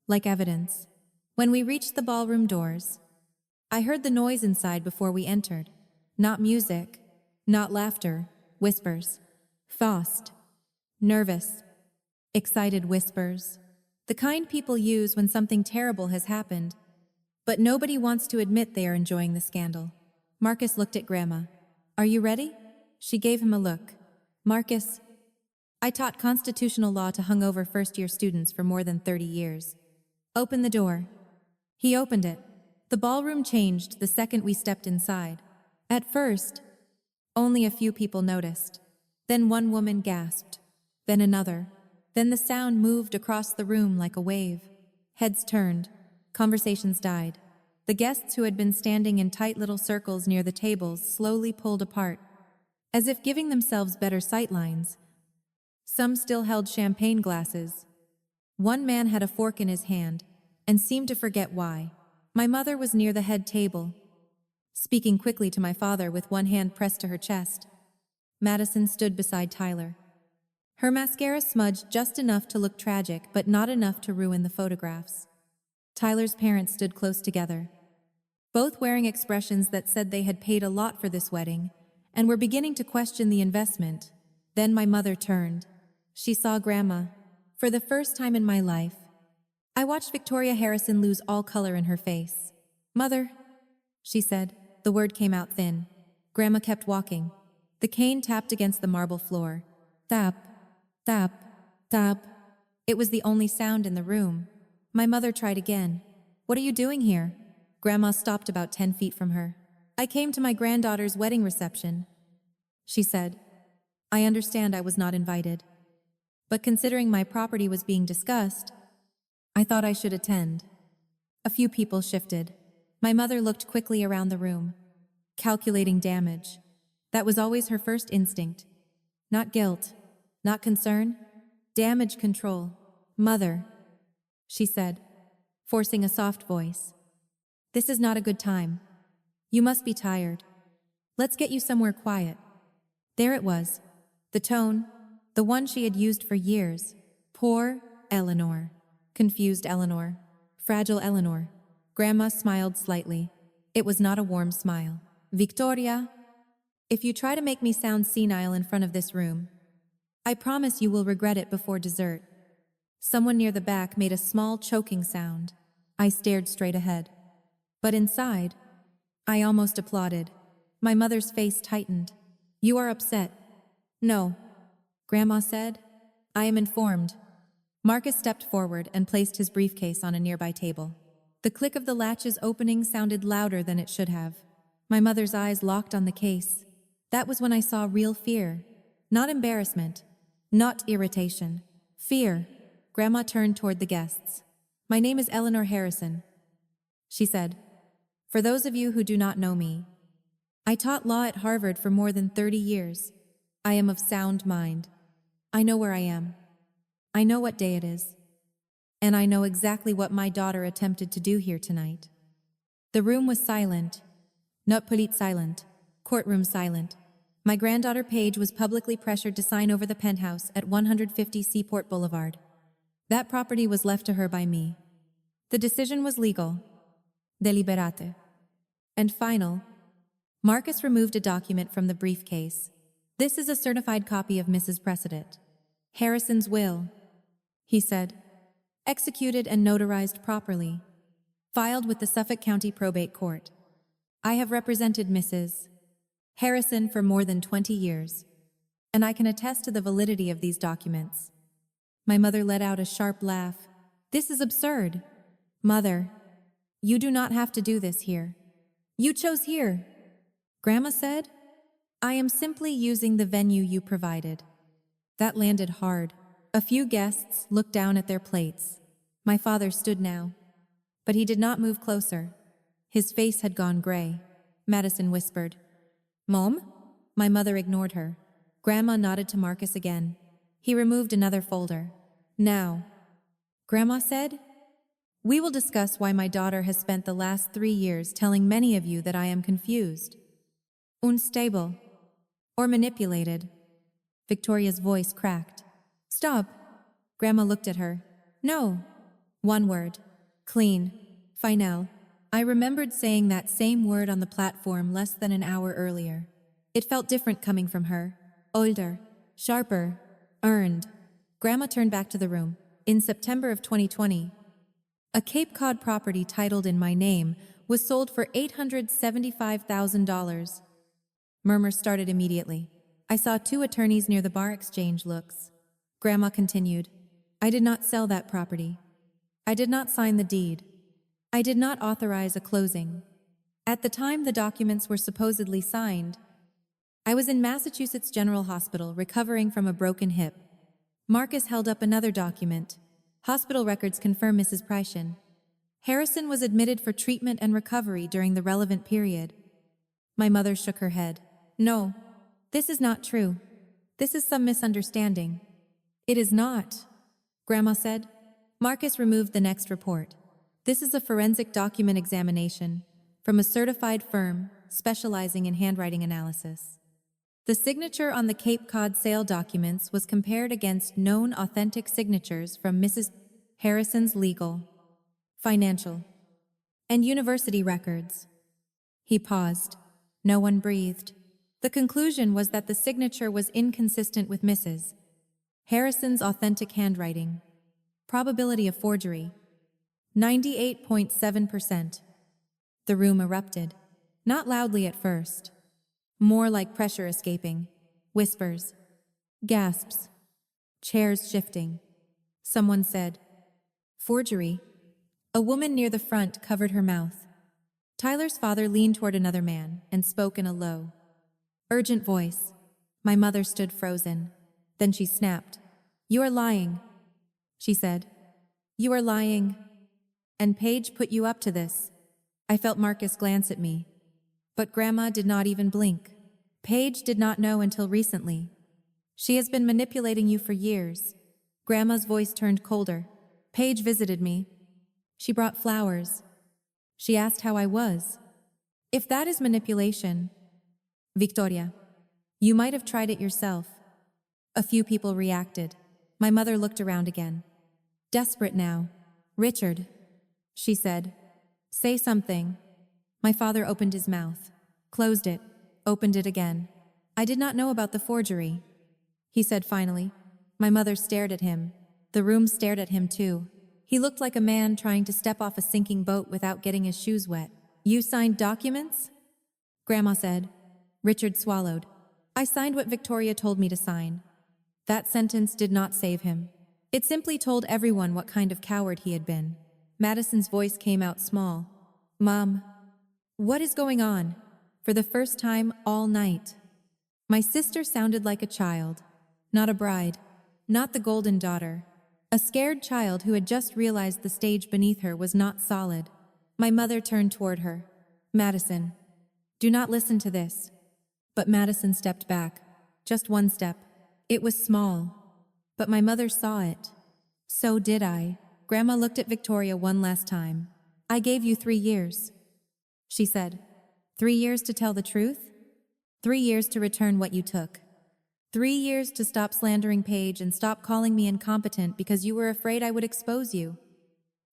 like evidence. When we reached the ballroom doors, I heard the noise inside before we entered. Not music, not laughter, whispers. Fast, nervous, excited whispers. The kind people use when something terrible has happened, but nobody wants to admit they are enjoying the scandal. Marcus looked at Grandma. "Are you ready?" She gave him a look. "Marcus, I taught constitutional law to hungover first-year students for more than 30 years. Open the door." He opened it. The ballroom changed the second we stepped inside. At first, only a few people noticed. Then one woman gasped. Then another. Then the sound moved across the room like a wave. Heads turned. Conversations died. The guests who had been standing in tight little circles near the tables slowly pulled apart, as if giving themselves better sightlines. Some still held champagne glasses. One man had a fork in his hand and seemed to forget why. My mother was near the head table, speaking quickly to my father with one hand pressed to her chest. Madison stood beside Tyler. Her mascara smudged just enough to look tragic, but not enough to ruin the photographs. Tyler's parents stood close together, both wearing expressions that said they had paid a lot for this wedding and were beginning to question the investment. Then my mother turned. She saw Grandma. For the first time in my life, I watched Victoria Harrison lose all color in her face. "Mother," she said. The word came out thin. Grandma kept walking. The cane tapped against the marble floor. Tap, tap, tap. It was the only sound in the room. My mother tried again. "What are you doing here?" Grandma stopped about 10 feet from her. I came to my granddaughter's wedding reception, she said. I understand I was not invited. But considering my property was being discussed, I thought I should attend. A few people shifted. My mother looked quickly around the room, calculating damage. That was always her first instinct. Not guilt, not concern, damage control. Mother, she said, forcing a soft voice. This is not a good time. You must be tired. Let's get you somewhere quiet. There it was. The tone, the one she had used for years. Poor Eleanor. Confused Eleanor. Fragile Eleanor. Grandma smiled slightly. It was not a warm smile. Victoria, if you try to make me sound senile in front of this room, I promise you will regret it before dessert. Someone near the back made a small choking sound. I stared straight ahead. But inside, I almost applauded. My mother's face tightened. You are upset. No, Grandma said. I am informed. Marcus stepped forward and placed his briefcase on a nearby table. The click of the latch's opening sounded louder than it should have. My mother's eyes locked on the case. That was when I saw real fear. Not embarrassment. Not irritation. Fear. Grandma turned toward the guests. My name is Eleanor Harrison, she said. For those of you who do not know me, I taught law at Harvard for more than 30 years. I am of sound mind. I know where I am. I know what day it is. And I know exactly what my daughter attempted to do here tonight. The room was silent. Not polite silent. Courtroom silent. My granddaughter Paige was publicly pressured to sign over the penthouse at 150 Seaport Boulevard. That property was left to her by me. The decision was legal. Deliberate. And final. Marcus removed a document from the briefcase. This is a certified copy of Mrs. Precedent Harrison's will, he said. Executed and notarized properly. Filed with the Suffolk County Probate Court. I have represented Mrs. Harrison for more than 20 years, and I can attest to the validity of these documents. My mother let out a sharp laugh. This is absurd. Mother, you do not have to do this here. You chose here, Grandma said. I am simply using the venue you provided. That landed hard. A few guests looked down at their plates. My father stood now, but he did not move closer. His face had gone gray. Madison whispered, Mom? My mother ignored her. Grandma nodded to Marcus again. He removed another folder. Now, Grandma said, we will discuss why my daughter has spent the last 3 years telling many of you that I am confused, unstable, or manipulated. Victoria's voice cracked. Stop. Grandma looked at her. No. One word. Clean. Final. I remembered saying that same word on the platform less than an hour earlier. It felt different coming from her. Older. Sharper. Earned. Grandma turned back to the room. In September of 2020, a Cape Cod property titled in my name was sold for $875,000. Murmurs started immediately. I saw 2 attorneys near the bar exchange looks. Grandma continued, I did not sell that property. I did not sign the deed. I did not authorize a closing. At the time the documents were supposedly signed, I was in Massachusetts General Hospital recovering from a broken hip. Marcus held up another document. Hospital records confirm Mrs. Pryshon. Harrison was admitted for treatment and recovery during the relevant period. My mother shook her head. No, this is not true. This is some misunderstanding. It is not, Grandma said. Marcus removed the next report. This is a forensic document examination from a certified firm specializing in handwriting analysis. The signature on the Cape Cod sale documents was compared against known authentic signatures from Mrs. Harrison's legal, financial, and university records. He paused. No one breathed. The conclusion was that the signature was inconsistent with Mrs. Harrison's authentic handwriting. Probability of forgery, 98.7%. The room erupted. Not loudly at first. More like pressure escaping. Whispers. Gasps. Chairs shifting. Someone said, forgery. A woman near the front covered her mouth. Tyler's father leaned toward another man and spoke in a low, urgent voice. My mother stood frozen. Then she snapped. "You are lying," she said. "You are lying. And Paige put you up to this." I felt Marcus glance at me. But Grandma did not even blink. "Paige did not know until recently. She has been manipulating you for years." Grandma's voice turned colder. "Paige visited me. She brought flowers. She asked how I was. If that is manipulation, Victoria, you might have tried it yourself." A few people reacted. My mother looked around again. Desperate now. "Richard," she said. "Say something." My father opened his mouth, closed it, opened it again. "I did not know about the forgery," he said finally. My mother stared at him. The room stared at him too. He looked like a man trying to step off a sinking boat without getting his shoes wet. "You signed documents?" Grandma said. Richard swallowed. "I signed what Victoria told me to sign." That sentence did not save him. It simply told everyone what kind of coward he had been. Madison's voice came out small. "Mom, what is going on?" For the first time all night. My sister sounded like a child, not a bride, not the golden daughter. A scared child who had just realized the stage beneath her was not solid. My mother turned toward her. "Madison, do not listen to this." But Madison stepped back. Just one step. It was small. But my mother saw it. So did I. Grandma looked at Victoria one last time. "I gave you 3 years," she said. 3 years to tell the truth? 3 years to return what you took. 3 years to stop slandering Paige and stop calling me incompetent because you were afraid I would expose you.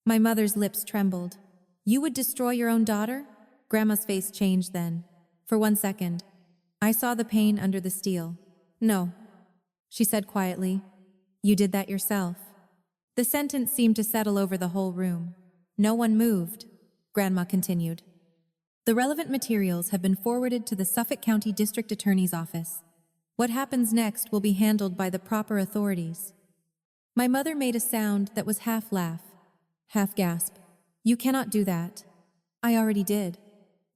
My mother's lips trembled. "You would destroy your own daughter?" Grandma's face changed then. For 1 second, I saw the pain under the steel. "No," she said quietly. "You did that yourself." The sentence seemed to settle over the whole room. No one moved. Grandma continued. "The relevant materials have been forwarded to the Suffolk County District Attorney's Office. What happens next will be handled by the proper authorities." My mother made a sound that was half laugh, half gasp. "You cannot do that." "I already did."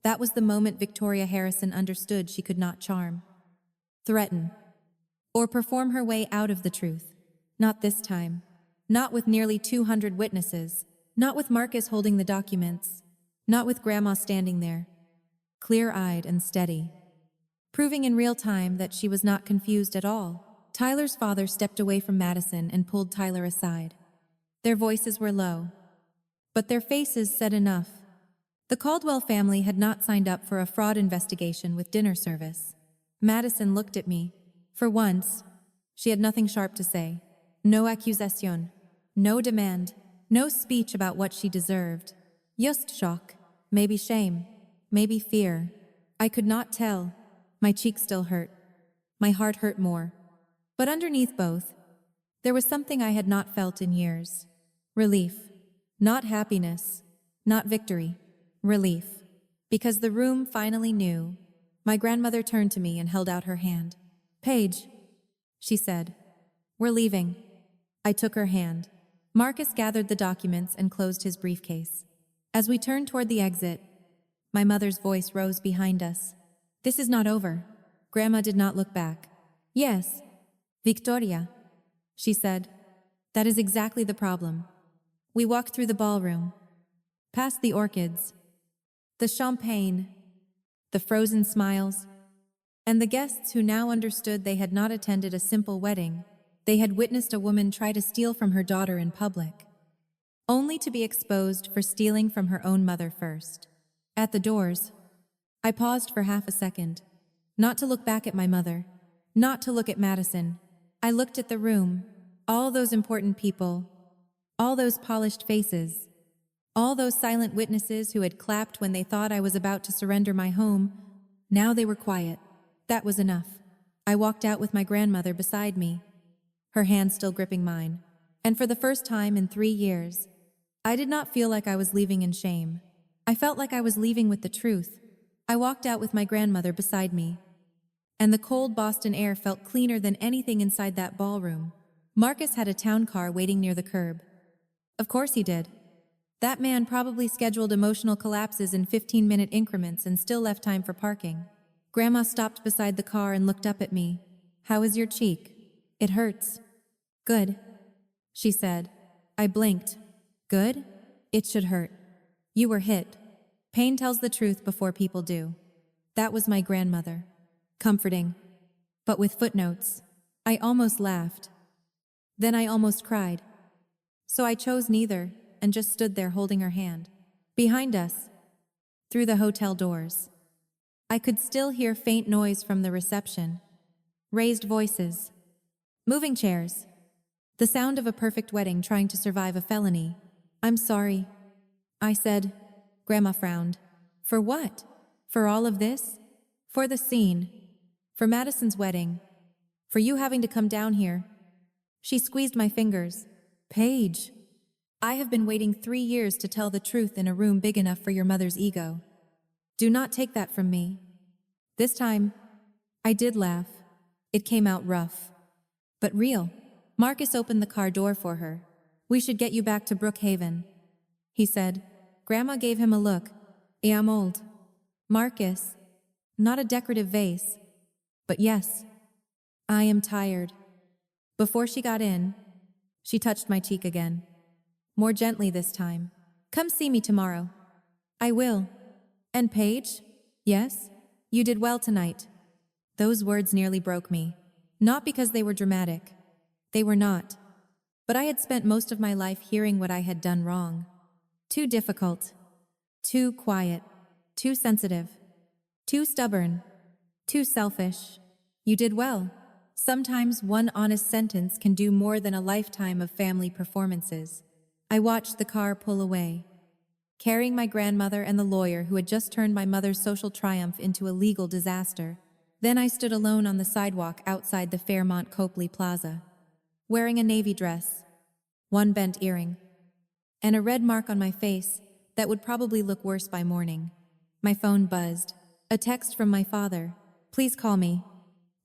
That was the moment Victoria Harrison understood she could not charm, threaten, or perform her way out of the truth. Not this time. Not with nearly 200 witnesses. Not with Marcus holding the documents. Not with Grandma standing there, clear-eyed and steady, proving in real time that she was not confused at all. Tyler's father stepped away from Madison and pulled Tyler aside. Their voices were low, but their faces said enough. The Caldwell family had not signed up for a fraud investigation with dinner service. Madison looked at me. For once, she had nothing sharp to say. No accusation, no demand, no speech about what she deserved. Just shock, maybe shame, maybe fear. I could not tell. My cheek still hurt. My heart hurt more. But underneath both, there was something I had not felt in years. Relief. Not happiness. Not victory. Relief. Because the room finally knew. My grandmother turned to me and held out her hand. "Paige," she said. "We're leaving." I took her hand. Marcus gathered the documents and closed his briefcase. As we turned toward the exit, my mother's voice rose behind us. "This is not over." Grandma did not look back. "Yes, Victoria," she said. "That is exactly the problem." We walked through the ballroom, past the orchids, the champagne, the frozen smiles, and the guests who now understood they had not attended a simple wedding. They had witnessed a woman try to steal from her daughter in public, only to be exposed for stealing from her own mother first. At the doors, I paused for half a second, not to look back at my mother, not to look at Madison. I looked at the room, all those important people, all those polished faces, all those silent witnesses who had clapped when they thought I was about to surrender my home. Now they were quiet. That was enough. I walked out with my grandmother beside me, her hand still gripping mine. And for the first time in 3 years, I did not feel like I was leaving in shame. I felt like I was leaving with the truth. I walked out with my grandmother beside me, and the cold Boston air felt cleaner than anything inside that ballroom. Marcus had a town car waiting near the curb. Of course he did. That man probably scheduled emotional collapses in 15-minute increments and still left time for parking. Grandma stopped beside the car and looked up at me. "How is your cheek?" "It hurts." "Good," she said. I blinked. "Good? It should hurt. You were hit. Pain tells the truth before people do." That was my grandmother. Comforting. But with footnotes. I almost laughed. Then I almost cried. So I chose neither and just stood there holding her hand. Behind us, through the hotel doors, I could still hear faint noise from the reception. Raised voices. Moving chairs. The sound of a perfect wedding trying to survive a felony. "I'm sorry," I said. Grandma frowned. "For what? For all of this? For the scene. For Madison's wedding. For you having to come down here." She squeezed my fingers. "Paige, I have been waiting 3 years to tell the truth in a room big enough for your mother's ego. Do not take that from me." This time, I did laugh. It came out rough. But real. Marcus opened the car door for her. "We should get you back to Brookhaven," he said. Grandma gave him a look. "I'm old." "Marcus, not a decorative vase. But yes, I am tired." Before she got in, she touched my cheek again. More gently this time. "Come see me tomorrow." "I will." "And Paige?" "Yes? You did well tonight." Those words nearly broke me. Not because they were dramatic. They were not. But I had spent most of my life hearing what I had done wrong. Too difficult. Too quiet. Too sensitive. Too stubborn. Too selfish. You did well. Sometimes one honest sentence can do more than a lifetime of family performances. I watched the car pull away, carrying my grandmother and the lawyer who had just turned my mother's social triumph into a legal disaster. Then I stood alone on the sidewalk outside the Fairmont Copley Plaza, wearing a navy dress, one bent earring, and a red mark on my face that would probably look worse by morning. My phone buzzed. A text from my father. "Please call me.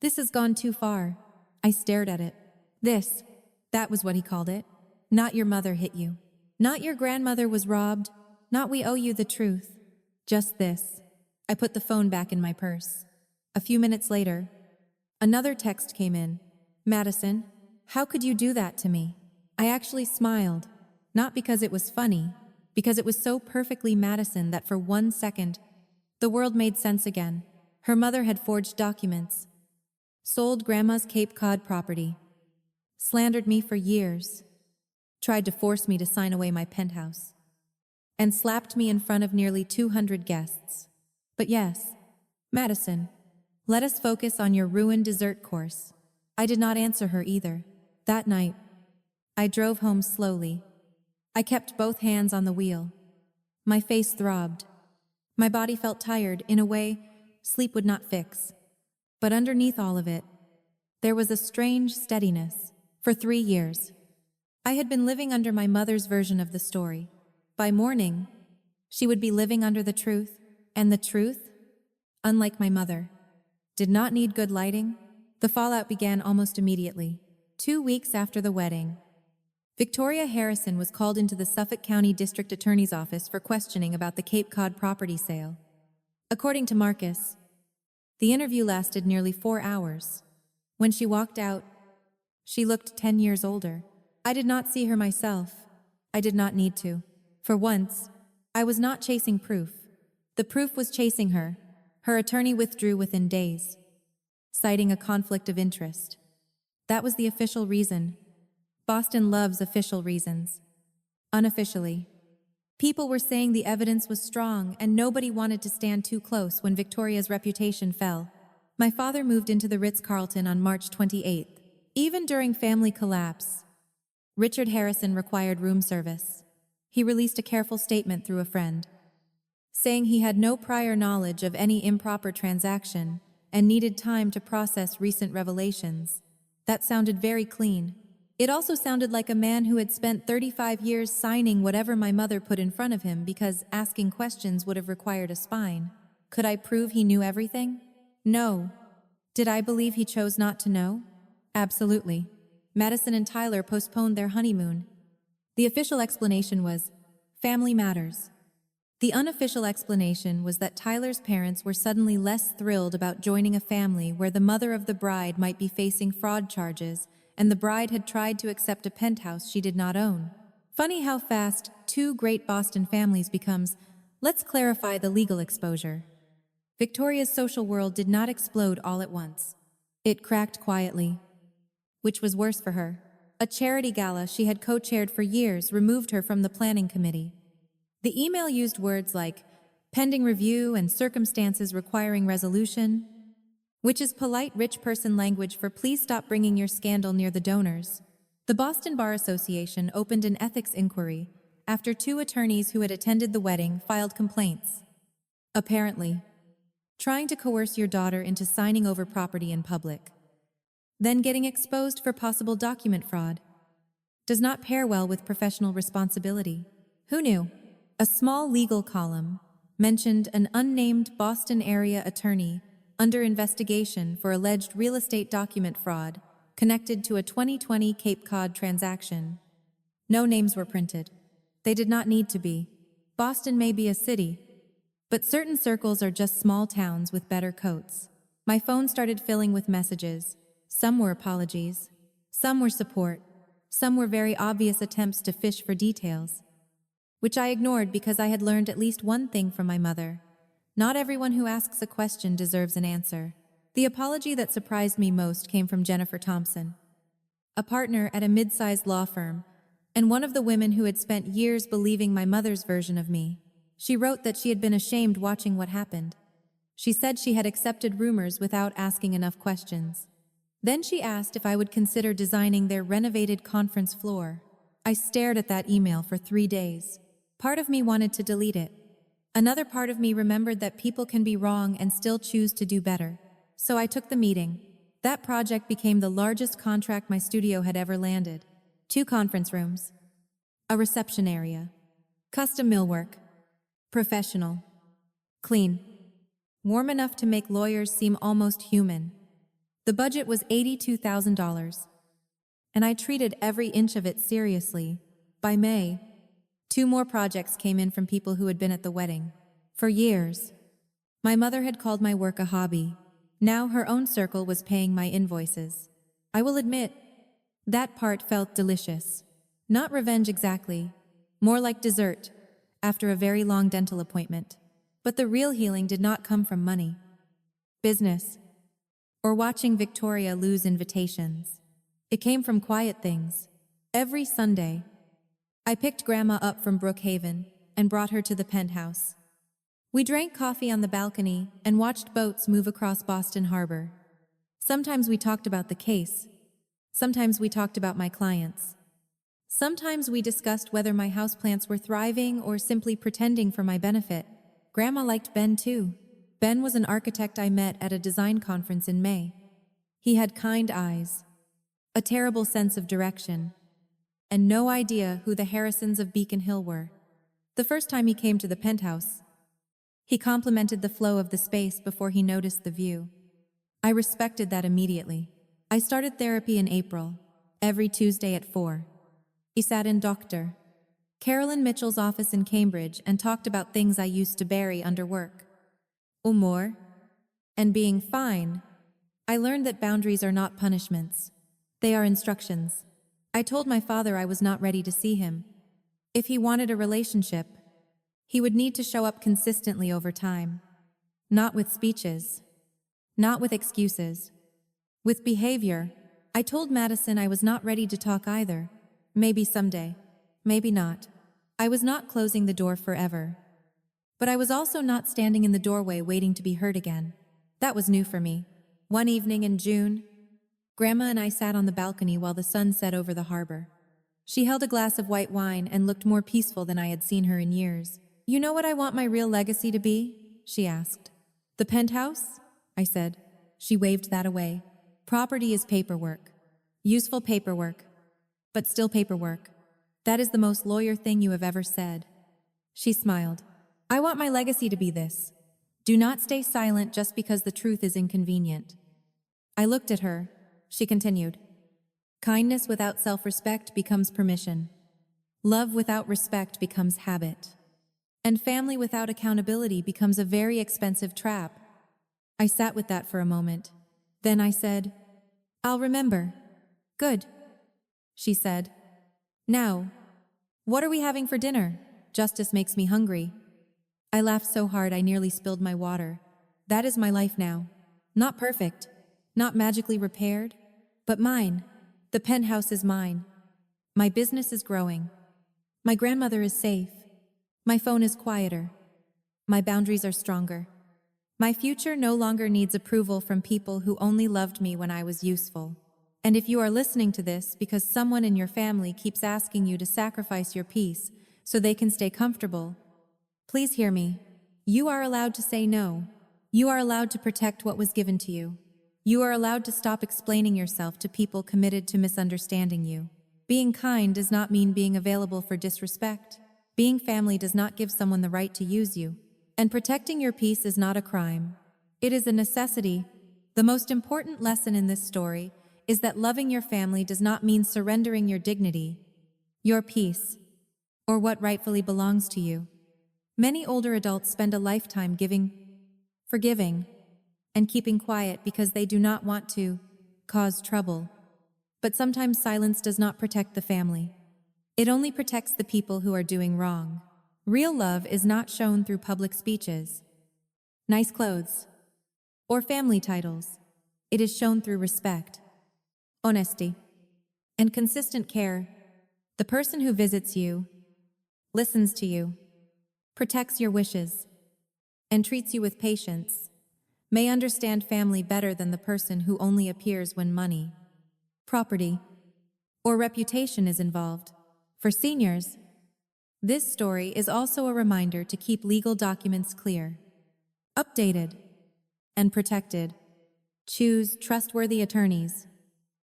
This has gone too far." I stared at it. This, that was what he called it. "Not your mother hit you. Not your grandmother was robbed. Not we owe you the truth. Just this." I put the phone back in my purse. A few minutes later, another text came in. "Madison, how could you do that to me?" I actually smiled. Not because it was funny, because it was so perfectly Madison that for 1 second, the world made sense again. Her mother had forged documents, sold Grandma's Cape Cod property, slandered me for years, tried to force me to sign away my penthouse, and slapped me in front of nearly 200 guests. But yes, Madison, let us focus on your ruined dessert course. I did not answer her either. That night, I drove home slowly. I kept both hands on the wheel. My face throbbed. My body felt tired in a way sleep would not fix. But underneath all of it, there was a strange steadiness. For 3 years, I had been living under my mother's version of the story. By morning, she would be living under the truth, and the truth, unlike my mother, did not need good lighting. The fallout began almost immediately. 2 weeks after the wedding, Victoria Harrison was called into the Suffolk County District Attorney's office for questioning about the Cape Cod property sale. According to Marcus, the interview lasted nearly 4 hours. When she walked out, she looked 10 years older. I did not see her myself. I did not need to. For once, I was not chasing proof. The proof was chasing her. Her attorney withdrew within days, citing a conflict of interest. That was the official reason. Boston loves official reasons. Unofficially, people were saying the evidence was strong and nobody wanted to stand too close when Victoria's reputation fell. My father moved into the Ritz-Carlton on March 28th. Even during family collapse, Richard Harrison required room service. He released a careful statement through a friend, saying he had no prior knowledge of any improper transaction and needed time to process recent revelations. That sounded very clean. It also sounded like a man who had spent 35 years signing whatever my mother put in front of him because asking questions would have required a spine. Could I prove he knew everything? No. Did I believe he chose not to know? Absolutely. Madison and Tyler postponed their honeymoon. The official explanation was, Family matters. The unofficial explanation was that Tyler's parents were suddenly less thrilled about joining a family where the mother of the bride might be facing fraud charges, and the bride had tried to accept a penthouse she did not own. Funny how fast two great Boston families becomes, let's clarify the legal exposure. Victoria's social world did not explode all at once. It cracked quietly, which was worse for her. A charity gala she had co-chaired for years removed her from the planning committee. The email used words like pending review and circumstances requiring resolution, which is polite rich person language for please stop bringing your scandal near the donors. The Boston Bar Association opened an ethics inquiry after two attorneys who had attended the wedding filed complaints. Apparently, trying to coerce your daughter into signing over property in public, then getting exposed for possible document fraud, does not pair well with professional responsibility. Who knew? A small legal column mentioned an unnamed Boston area attorney under investigation for alleged real estate document fraud connected to a 2020 Cape Cod transaction. No names were printed. They did not need to be. Boston may be a city, but certain circles are just small towns with better coats. My phone started filling with messages. Some were apologies. Some were support. Some were very obvious attempts to fish for details, which I ignored because I had learned at least one thing from my mother. Not everyone who asks a question deserves an answer. The apology that surprised me most came from Jennifer Thompson, a partner at a mid-sized law firm, and one of the women who had spent years believing my mother's version of me. She wrote that she had been ashamed watching what happened. She said she had accepted rumors without asking enough questions. Then she asked if I would consider designing their renovated conference floor. I stared at that email for 3 days. Part of me wanted to delete it. Another part of me remembered that people can be wrong and still choose to do better. So I took the meeting. That project became the largest contract my studio had ever landed. 2 conference rooms, a reception area, custom millwork, professional, clean, warm enough to make lawyers seem almost human. The budget was $82,000, and I treated every inch of it seriously. By May, 2 more projects came in from people who had been at the wedding. For years, my mother had called my work a hobby. Now her own circle was paying my invoices. I will admit, that part felt delicious. Not revenge exactly, more like dessert after a very long dental appointment. But the real healing did not come from money, business, or watching Victoria lose invitations. It came from quiet things. Every Sunday, I picked Grandma up from Brookhaven and brought her to the Penthouse. We drank coffee on the balcony and watched boats move across Boston Harbor. Sometimes we talked about the case. Sometimes we talked about my clients. Sometimes we discussed whether my houseplants were thriving or simply pretending for my benefit. Grandma liked Ben too. Ben was an architect I met at a design conference in May. He had kind eyes, a terrible sense of direction, and no idea who the Harrisons of Beacon Hill were. The first time he came to the Penthouse, he complimented the flow of the space before he noticed the view. I respected that immediately. I started therapy in April, every Tuesday at 4. He sat in Dr. Carolyn Mitchell's office in Cambridge and talked about things I used to bury under work. Humor, and being fine. I learned that boundaries are not punishments. They are instructions. I told my father I was not ready to see him. If he wanted a relationship, he would need to show up consistently over time. Not with speeches. Not with excuses. With behavior. I told Madison I was not ready to talk either. Maybe someday. Maybe not. I was not closing the door forever. But I was also not standing in the doorway waiting to be heard again. That was new for me. One evening in June, Grandma and I sat on the balcony while the sun set over the harbor. She held a glass of white wine and looked more peaceful than I had seen her in years. "You know what I want my real legacy to be?" she asked. "The penthouse?" I said. She waved that away. "Property is paperwork. Useful paperwork. But still paperwork. That is the most lawyer thing you have ever said." She smiled. "I want my legacy to be this. Do not stay silent just because the truth is inconvenient." I looked at her. She continued. "Kindness without self-respect becomes permission. Love without respect becomes habit. And family without accountability becomes a very expensive trap. I sat with that for a moment. Then I said, "I'll remember." "Good," she said. "Now, what are we having for dinner? Justice makes me hungry." I laughed so hard I nearly spilled my water. That is my life now. Not perfect, not magically repaired, but mine. The penthouse is mine. My business is growing. My grandmother is safe. My phone is quieter. My boundaries are stronger. My future no longer needs approval from people who only loved me when I was useful. And if you are listening to this because someone in your family keeps asking you to sacrifice your peace so they can stay comfortable, please hear me. You are allowed to say no. You are allowed to protect what was given to you. You are allowed to stop explaining yourself to people committed to misunderstanding you. Being kind does not mean being available for disrespect. Being family does not give someone the right to use you. And protecting your peace is not a crime. It is a necessity. The most important lesson in this story is that loving your family does not mean surrendering your dignity, your peace, or what rightfully belongs to you. Many older adults spend a lifetime giving, forgiving, and keeping quiet because they do not want to cause trouble. But sometimes silence does not protect the family. It only protects the people who are doing wrong. Real love is not shown through public speeches, nice clothes, or family titles. It is shown through respect, honesty, and consistent care. The person who visits you, listens to you, protects your wishes, and treats you with patience may understand family better than the person who only appears when money, property, or reputation is involved. For seniors, this story is also a reminder to keep legal documents clear, updated, and protected. Choose trustworthy attorneys.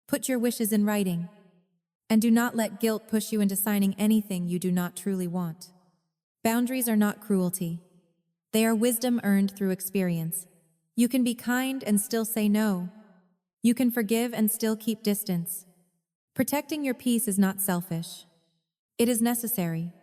Put your wishes in writing. And do not let guilt push you into signing anything you do not truly want. Boundaries are not cruelty. They are wisdom earned through experience. You can be kind and still say no. You can forgive and still keep distance. Protecting your peace is not selfish. It is necessary.